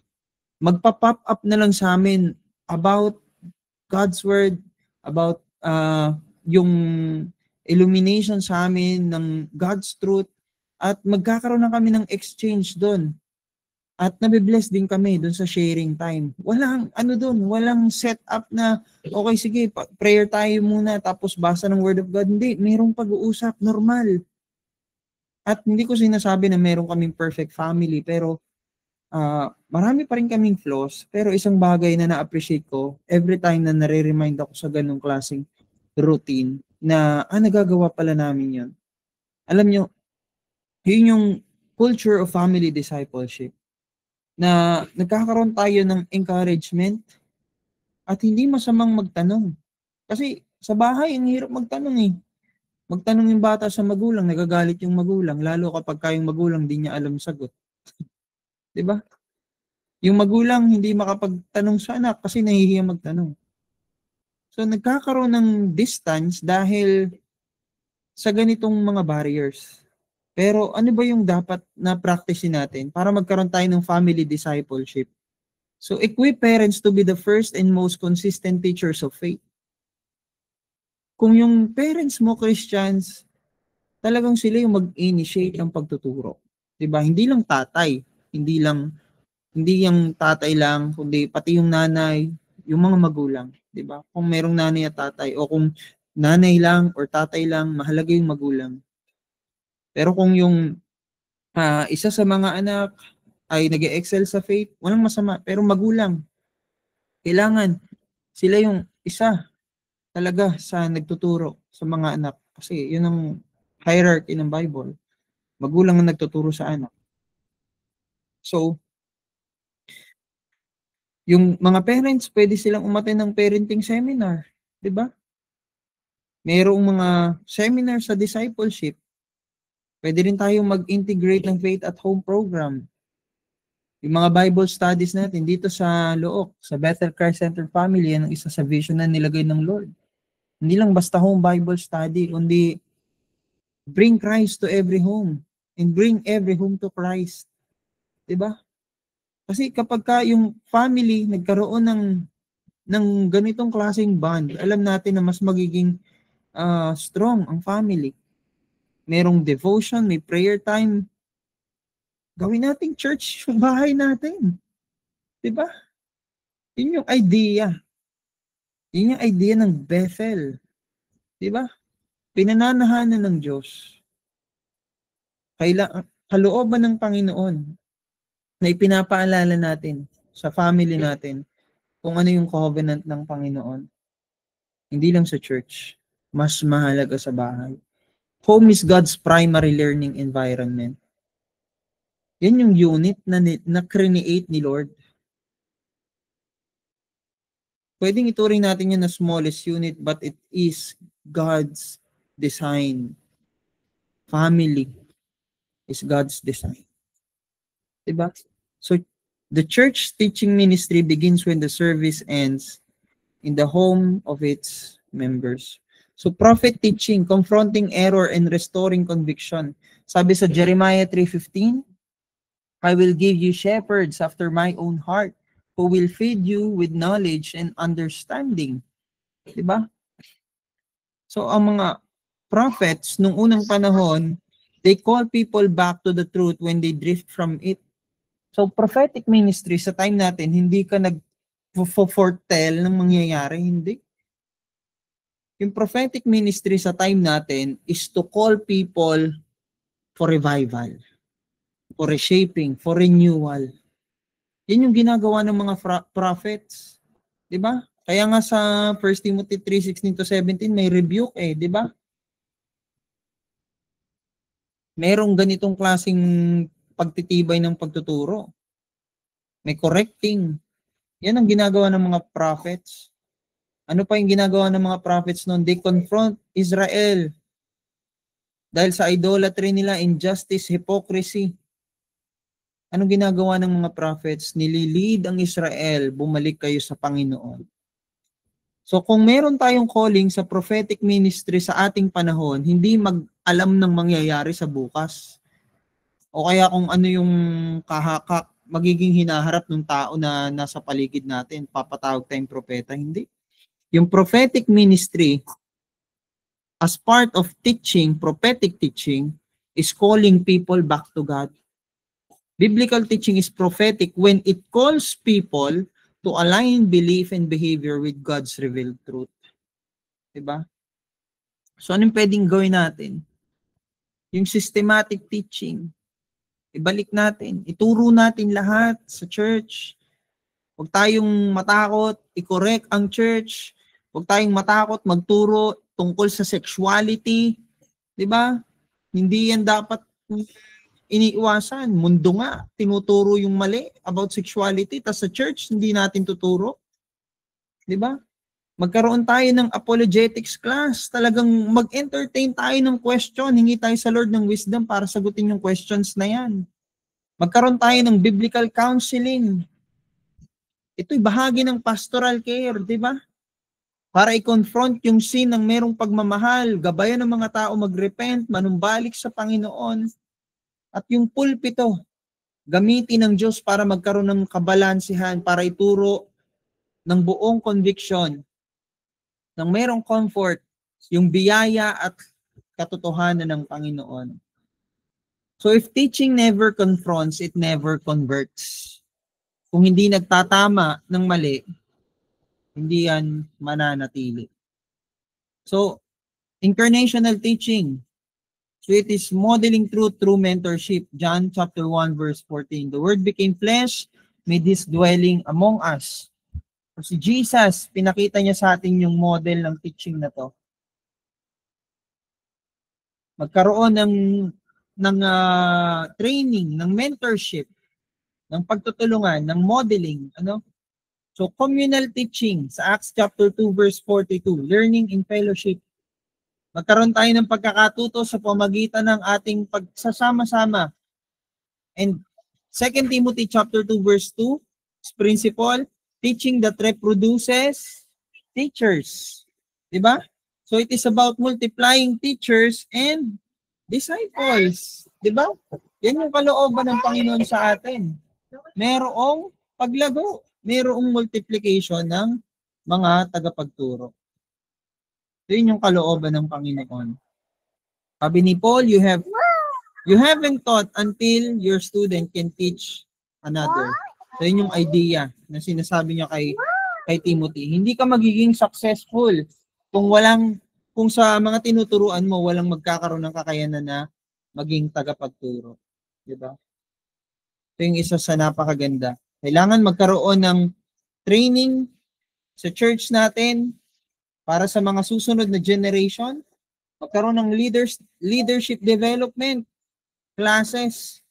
Speaker 1: magpa-pop up na lang sa amin about God's Word, about yung illumination sa amin ng God's truth, at magkakaroon na kami ng exchange doon. At nabibless din kami doon sa sharing time. Walang walang set up na okay, sige, prayer tayo muna tapos basa ng Word of God. Hindi, mayroong pag-uusap, normal. At hindi ko sinasabi na meron kaming perfect family, pero marami pa rin kaming flaws, pero isang bagay na na-appreciate ko every time na nare-remind ako sa ganung klaseng routine na nagagawa pala namin yun. Alam nyo, yun yung culture of family discipleship na nagkakaroon tayo ng encouragement at hindi masamang magtanong. Kasi sa bahay, ang hirap magtanong eh. Magtanong yung bata sa magulang, nagagalit yung magulang, lalo kapag kayong magulang di niya alam sagot. Diba? Yung magulang hindi makapagtanong sa anak kasi nahihiya magtanong. So nagkakaroon ng distance dahil sa ganitong mga barriers. Pero ano ba yung dapat na practicein natin para magkaroon tayo ng family discipleship? So equip parents to be the first and most consistent teachers of faith. Kung yung parents mo Christians, talagang sila yung mag-initiate ng pagtuturo. 'Di ba? Hindi lang tatay, hindi yung tatay lang, kundi pati yung nanay, yung mga magulang. Diba? Kung merong nanay at tatay, o kung nanay lang or tatay lang, mahalaga yung magulang. Pero kung yung isa sa mga anak ay nag-excel sa faith, walang masama. Pero magulang, kailangan sila yung isa talaga sa nagtuturo sa mga anak. Kasi yun ang hierarchy ng Bible. Magulang ang nagtuturo sa anak. So, yung mga parents, pwede silang umattend ng parenting seminar. Diba? Mayroong mga seminar sa discipleship. Pwede rin tayong mag-integrate ng faith at home program. Yung mga Bible studies natin dito sa Look, sa Bethel Christ Center Family, yan ang isa sa vision na nilagay ng Lord. Hindi lang basta home Bible study, kundi bring Christ to every home and bring every home to Christ. Diba? Kasi kapag yung family nagkaroon ng ganitong klaseng bond, alam natin na mas magiging strong ang family. Merong devotion, may prayer time. Gawin nating church yung bahay natin. Diba? Yun yung idea. Yun yung idea ng Bethel. Diba? Pinananahanan ng Diyos. Kalooban ng Panginoon na ipinapaalala natin sa family natin kung ano yung covenant ng Panginoon. Hindi lang sa church. Mas mahalaga sa bahay. Home is God's primary learning environment. Yan yung unit na create ni Lord. Pwedeng ituring natin yun na smallest unit, but it is God's design. Family is God's design. Diba? So, the church teaching ministry begins when the service ends in the home of its members. So, prophet teaching, confronting error and restoring conviction. Sabi sa Jeremiah 3:15, I will give you shepherds after my own heart, who will feed you with knowledge and understanding. Diba? So, ang mga prophets, nung unang panahon, they call people back to the truth when they drift from it. So, prophetic ministry, sa time natin, hindi ka nag-foretell ng mangyayari, hindi. Yung prophetic ministry sa time natin is to call people for revival, for reshaping, for renewal. Yan yung ginagawa ng mga prophets. Diba? Kaya nga sa 1 Timothy 3:16-17 may rebuke diba? Merong ganitong klaseng pagtitibay ng pagtuturo. May correcting. Yan ang ginagawa ng mga prophets. Ano pa yung ginagawa ng mga prophets noon? They confront Israel dahil sa idolatry nila, injustice, hypocrisy. Anong ginagawa ng mga prophets? Nililid ang Israel, bumalik kayo sa Panginoon. So kung meron tayong calling sa prophetic ministry sa ating panahon, hindi mag-alam ng mangyayari sa bukas. O kaya kung ano yung magiging hinaharap ng tao na nasa paligid natin, papatawag tayong propeta, hindi. Yung prophetic ministry, as part of teaching, prophetic teaching, is calling people back to God. Biblical teaching is prophetic when it calls people to align belief and behavior with God's revealed truth. Diba? So, anong pwedeng gawin natin? Yung systematic teaching, ibalik natin. Ituro natin lahat sa church. Huwag tayong matakot, i-correct ang church. Huwag tayong matakot magturo tungkol sa sexuality. Diba? Hindi yan dapat iniiwasan. Mundo nga, tinuturo yung mali about sexuality, tas sa church, hindi natin tuturo. Diba? Magkaroon tayo ng apologetics class. Talagang mag-entertain tayo ng question. Hingi tayo sa Lord ng wisdom para sagutin yung questions na yan. Magkaroon tayo ng biblical counseling. Ito'y bahagi ng pastoral care, di ba? Para i-confront yung sin ng merong pagmamahal, gabayan ng mga tao mag-repent, manumbalik sa Panginoon. At yung pulpito, gamitin ng Diyos para magkaroon ng kabalansihan, para ituro ng buong conviction, ng merong comfort, yung biyaya at katotohanan ng Panginoon. So if teaching never confronts, it never converts. Kung hindi nagtatama ng mali, hindi yan mananatili. So, incarnational teaching. So it is modeling truth through mentorship. John chapter 1 verse 14. The Word became flesh, made His dwelling among us. So si Jesus, pinakita niya sa atin yung model ng teaching na to. Magkaroon ng training, ng mentorship, ng pagtutulungan, ng modeling, So communal teaching sa Acts chapter 2 verse 42, learning in fellowship. Magkaroon tayo ng pagkakatuto sa pamagitan ng ating pagsasama-sama. And 2 Timothy chapter 2 verse 2, principle, teaching that reproduces teachers. Diba? So it is about multiplying teachers and disciples. Diba? Yan yung kalooban ng Panginoon sa atin. Merong paglago, merong multiplication ng mga tagapagturo. Yun yung kalooban ng Panginoon. Sabi ni Paul, you have You haven't taught until your student can teach another. So yun yung idea na sinasabi niya kay Timothy. Hindi ka magiging successful kung sa mga tinuturuan mo walang magkakaroon ng kakayanan na maging tagapagturo. Diba? Ito yung isa sa napakaganda. Kailangan magkaroon ng training sa church natin para sa mga susunod na generation. Magkaroon ng leadership development classes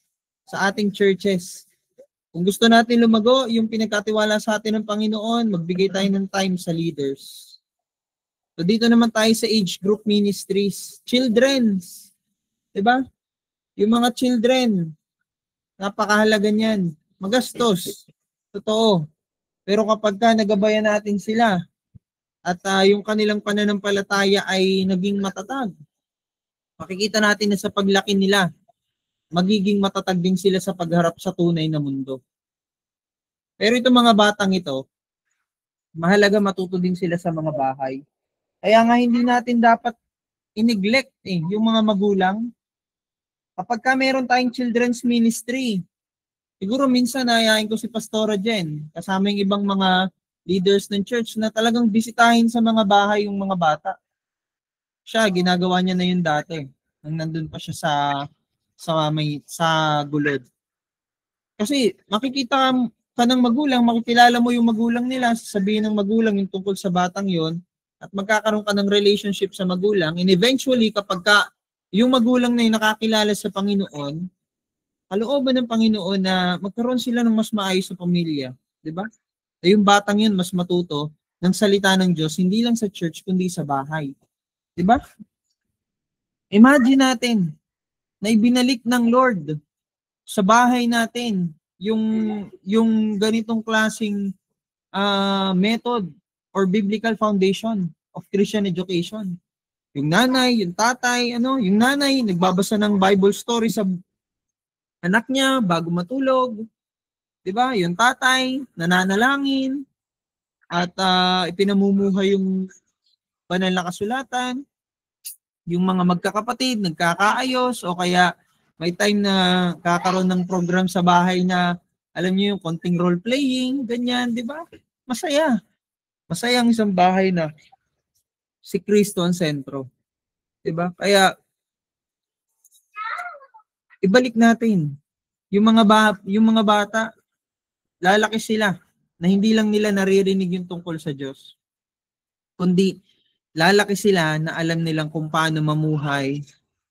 Speaker 1: sa ating churches. Kung gusto natin lumago, yung pinagkatiwala sa atin ng Panginoon, magbigay tayo ng time sa leaders. So dito naman tayo sa age group ministries. Children's. Diba? Yung mga children, napakahalaga niyan. Magastos. Totoo. Pero kapag nagabayan natin sila at yung kanilang pananampalataya ay naging matatag, makikita natin na sa paglaki nila, magiging matatag din sila sa pagharap sa tunay na mundo. Pero itong mga batang ito, mahalaga matuto din sila sa mga bahay. Kaya nga hindi natin dapat i-neglect yung mga magulang. Kapag meron tayong children's ministry, siguro minsan nayayain ko si Pastora Jen, kasama yung ibang mga leaders ng church na talagang bisitahin sa mga bahay yung mga bata. Siya, ginagawa niya na yun dati. Nang nandun pa siya sa gulod. Kasi makikita ka ng magulang, makikilala mo yung magulang nila, sasabihin ng magulang yung tungkol sa batang yon at magkakaroon ka ng relationship sa magulang. And eventually, kapag yung magulang na yung nakakilala sa Panginoon, kalooban ng Panginoon na magkaroon sila ng mas maayos na pamilya. Diba? So yung batang yun mas matuto ng salita ng Diyos, hindi lang sa church, kundi sa bahay. Diba? Imagine natin na ibinalik ng Lord sa bahay natin yung ganitong klaseng method or biblical foundation of Christian education. Yung nanay, yung tatay, yung nanay nagbabasa ng Bible story sa anak niya bago matulog. 'Di ba? Yung tatay nananalangin at ipinamumuhay yung banal na kasulatan. Yung mga magkakapatid nagkakaayos o kaya may time na kakaroon ng program sa bahay na alam niyo yung konting role playing, ganyan, 'di ba? Masaya. Masaya ang isang bahay na si Kristo ang sentro. 'Di ba? Kaya ibalik natin yung mga bata, lalaki sila na hindi lang nila naririnig yung tungkol sa Diyos, kundi lalaki sila na alam nilang kung paano mamuhay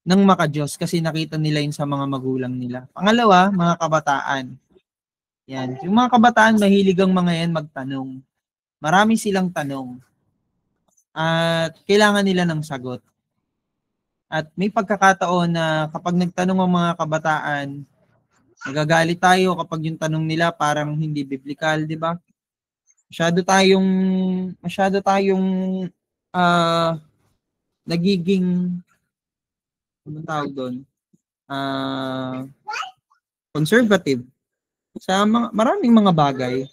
Speaker 1: ng maka-Diyos kasi nakita nila yun sa mga magulang nila. Pangalawa, mga kabataan. Yan. Yung mga kabataan, mahilig ang mga yan magtanong. Marami silang tanong. At kailangan nila ng sagot. At may pagkakataon na kapag nagtanong ang mga kabataan, nagagalit tayo kapag yung tanong nila parang hindi biblical, di ba? Masyado tayong nagiging anong tawag doon? Conservative sa maraming mga bagay.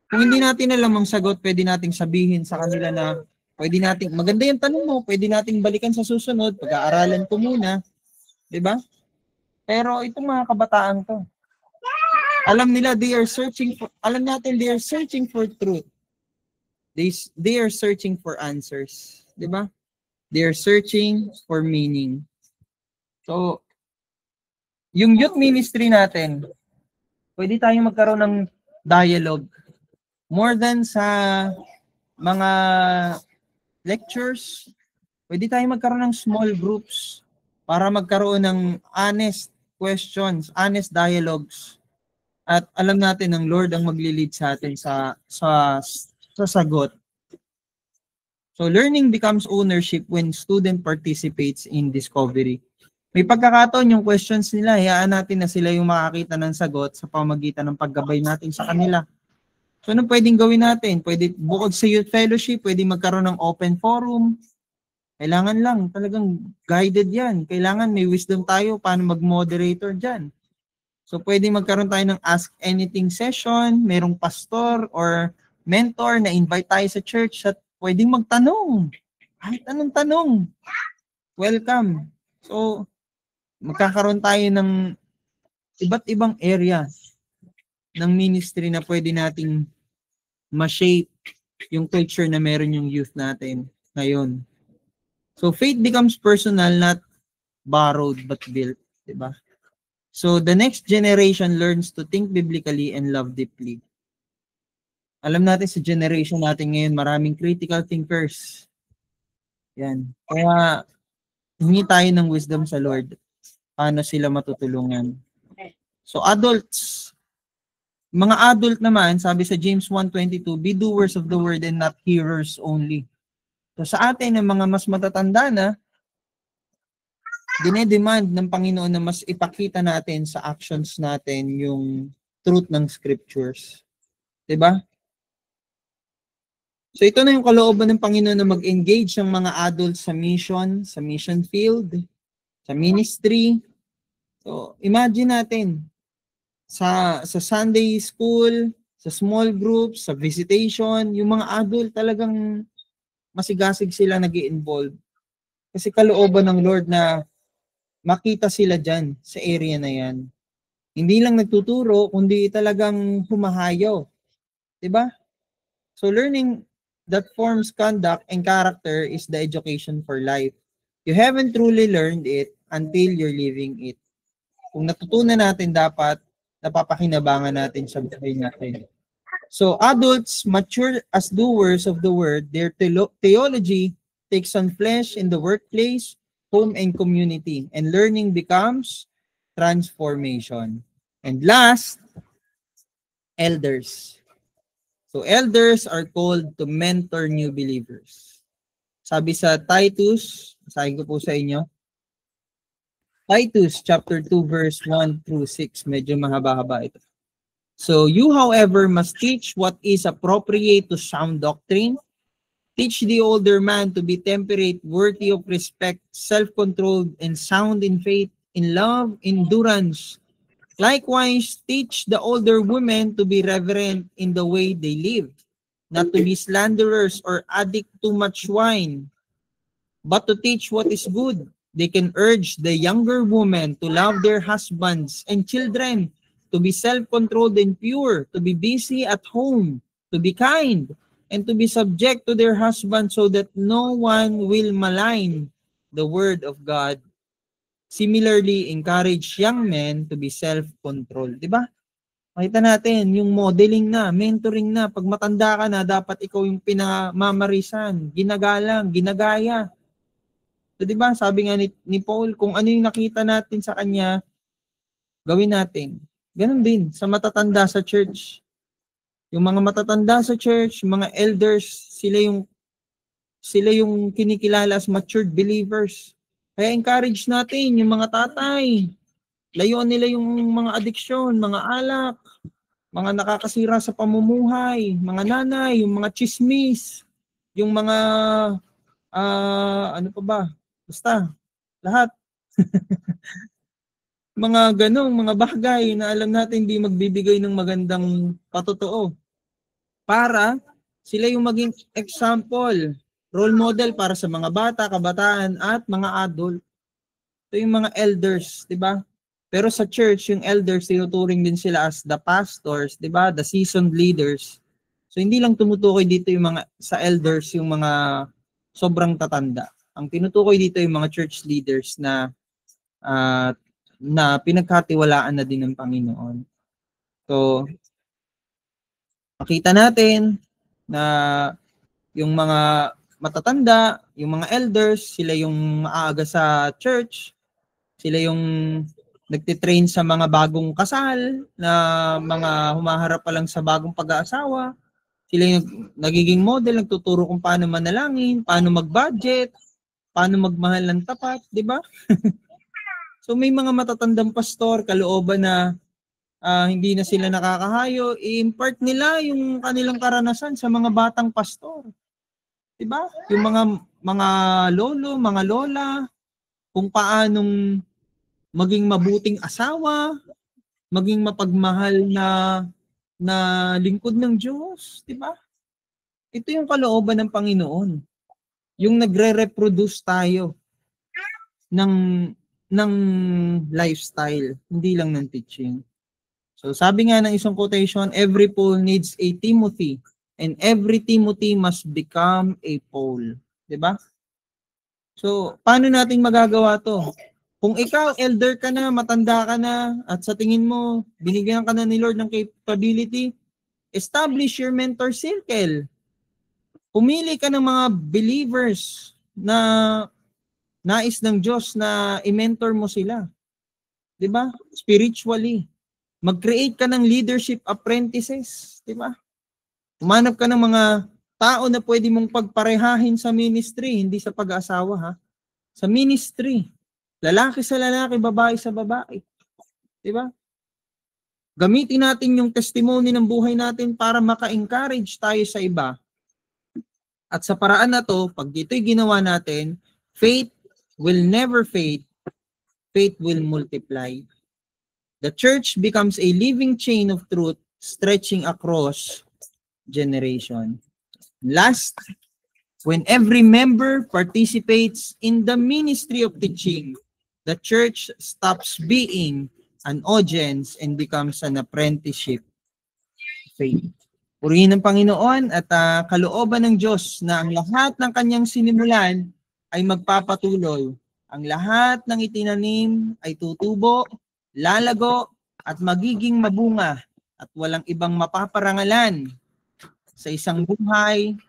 Speaker 1: Kung hindi natin alam ang sagot, pwede nating sabihin sa kanila na maganda yung tanong mo, pwede nating balikan sa susunod, pag-aaralan ko muna. 'Di ba? Pero itong mga kabataan to, alam nila they are searching for truth. They are searching for answers. 'Di ba? They are searching for meaning. So, yung youth ministry natin, pwede tayong magkaroon ng dialogue. More than sa mga lectures, pwede tayong magkaroon ng small groups para magkaroon ng honest questions, honest dialogues. At alam natin ng Lord ang magli-lead sa atin sa sagot. So learning becomes ownership when student participates in discovery. May pagkakataon yung questions nila, hayaan natin na sila yung makakita ng sagot sa pamamagitan ng paggabay natin sa kanila. So ano pwedeng gawin natin? Pwede bukod sa youth fellowship, pwede magkaroon ng open forum. Kailangan lang, talagang guided yan. Kailangan may wisdom tayo paano mag-moderator dyan. So pwede magkaroon tayo ng Ask Anything session, merong pastor or mentor na invite tayo sa church at pwedeng magtanong. Kahit anong tanong. Welcome. So, magkakaroon tayo ng iba't ibang area ng ministry na pwede nating ma-shape yung culture na meron yung youth natin ngayon. So faith becomes personal, not borrowed but built, di ba? So the next generation learns to think biblically and love deeply. Alam natin sa generation natin ngayon, maraming critical thinkers. Yan. Kaya hingi tayo ng wisdom sa Lord. Paano sila matutulungan? So adults, mga adult naman, sabi sa James 1:22, be doers of the word and not hearers only. So sa atin, ng mga mas matatanda na, dinedemand ng Panginoon na mas ipakita natin sa actions natin yung truth ng scriptures. Diba? So ito na yung kalooban ng Panginoon na mag-engage ng mga adults sa mission field, sa ministry. So imagine natin, sa Sunday school, sa small groups, sa visitation, yung mga adult talagang masigasig sila nag-i-involve. Kasi kalooban ng Lord na makita sila dyan sa area na yan. Hindi lang nagtuturo, kundi talagang humahayaw. Diba? So learning that forms conduct and character is the education for life. You haven't truly learned it until you're living it. Kung natutunan natin, dapat napapakinabangan natin sa buhay natin. So adults mature as doers of the word. Their theology takes on flesh in the workplace, home, and community. And learning becomes transformation. And last, elders. So elders are called to mentor new believers. Sabi sa Titus, basahin ko po sa inyo, Titus chapter 2 verse 1 through 6, medyo mahaba-haba ito. So you, however, must teach what is appropriate to sound doctrine. Teach the older man to be temperate, worthy of respect, self-controlled, and sound in faith, in love, endurance. Likewise, teach the older women to be reverent in the way they live, not to be slanderers or addict to much wine, but to teach what is good. They can urge the younger women to love their husbands and children, to be self-controlled and pure, to be busy at home, to be kind, and to be subject to their husbands so that no one will malign the word of God. Similarly, encourage young men to be self-controlled. Diba? Makita natin, yung modeling na, mentoring na, pag matanda ka na, dapat ikaw yung pinamamarisan, ginagalang, ginagaya. So, diba, sabi nga ni Paul, kung ano yung nakita natin sa kanya, gawin natin. Ganon din sa matatanda sa church. Yung mga matatanda sa church, mga elders, sila yung kinikilala as matured believers. Kaya encourage natin yung mga tatay. Layuan nila yung mga adiksyon, mga alak, mga nakakasira sa pamumuhay, mga nanay, yung mga chismis, yung mga ano pa ba? Basta, lahat. Mga ganong, mga bagay na alam natin hindi magbibigay ng magandang patotoo. Para sila yung maging example, role model para sa mga bata, kabataan, at mga adult. Ito yung mga elders, di ba? Pero sa church, yung elders, tinuturing din sila as the pastors, di ba? The seasoned leaders. So hindi lang tumutukoy dito yung mga, sa elders, yung mga sobrang tatanda. Ang tinutukoy dito yung mga church leaders na pinagkatiwalaan na din ng Panginoon. So, makita natin na yung mga matatanda, yung mga elders, sila yung maaga sa church, sila yung nagtitrain sa mga bagong kasal, na mga humaharap pa lang sa bagong pag-aasawa, sila yung nagiging model, nagtuturo kung paano manalangin, paano mag-budget, paano magmahal ng tapat, di ba? So may mga matatandang pastor, kalooban na hindi na sila nakakahayo, i-impart nila yung kanilang karanasan sa mga batang pastor. Diba? Yung mga lolo, mga lola, kung paanong maging mabuting asawa, maging mapagmahal na lingkod ng Diyos, diba? Ito yung kalooban ng Panginoon. Yung nagre-reproduce tayo ng ng lifestyle, hindi lang ng teaching. So sabi nga ng isang quotation, every Paul needs a Timothy and every Timothy must become a Paul. 'Di ba? So paano natin magagawa 'to? Kung ikaw elder ka na, matanda ka na, at sa tingin mo binigyan ka na ni Lord ng capability, establish your mentor circle. Pumili ka ng mga believers na nais ng Diyos na i-mentor mo sila. 'Di ba? Spiritually. Mag-create ka ng leadership apprentices, 'di ba? Umanap ka ng mga tao na pwede mong pagparehahin sa ministry, hindi sa pag-aasawa ha. Sa ministry. Lalaki sa lalaki, babae sa babae. 'Di ba? Gamitin natin yung testimony ng buhay natin para maka-encourage tayo sa iba. At sa paraan na to, pag ito'y ginawa natin, faith will never fade. Faith will multiply. The church becomes a living chain of truth stretching across generation. Last, when every member participates in the ministry of teaching, the church stops being an audience and becomes an apprenticeship faith. Purihin ng Panginoon at kalooban ng Diyos na ang lahat ng kanyang sinimulan ay magpapatuloy. Ang lahat ng itinanim ay tutubo, lalago, at magiging mabunga at walang ibang mapaparangalan sa isang buhay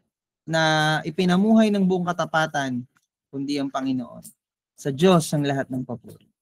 Speaker 1: na ipinamuhay ng buong katapatan kundi ang Panginoon. Sa Diyos ang lahat ng papuri.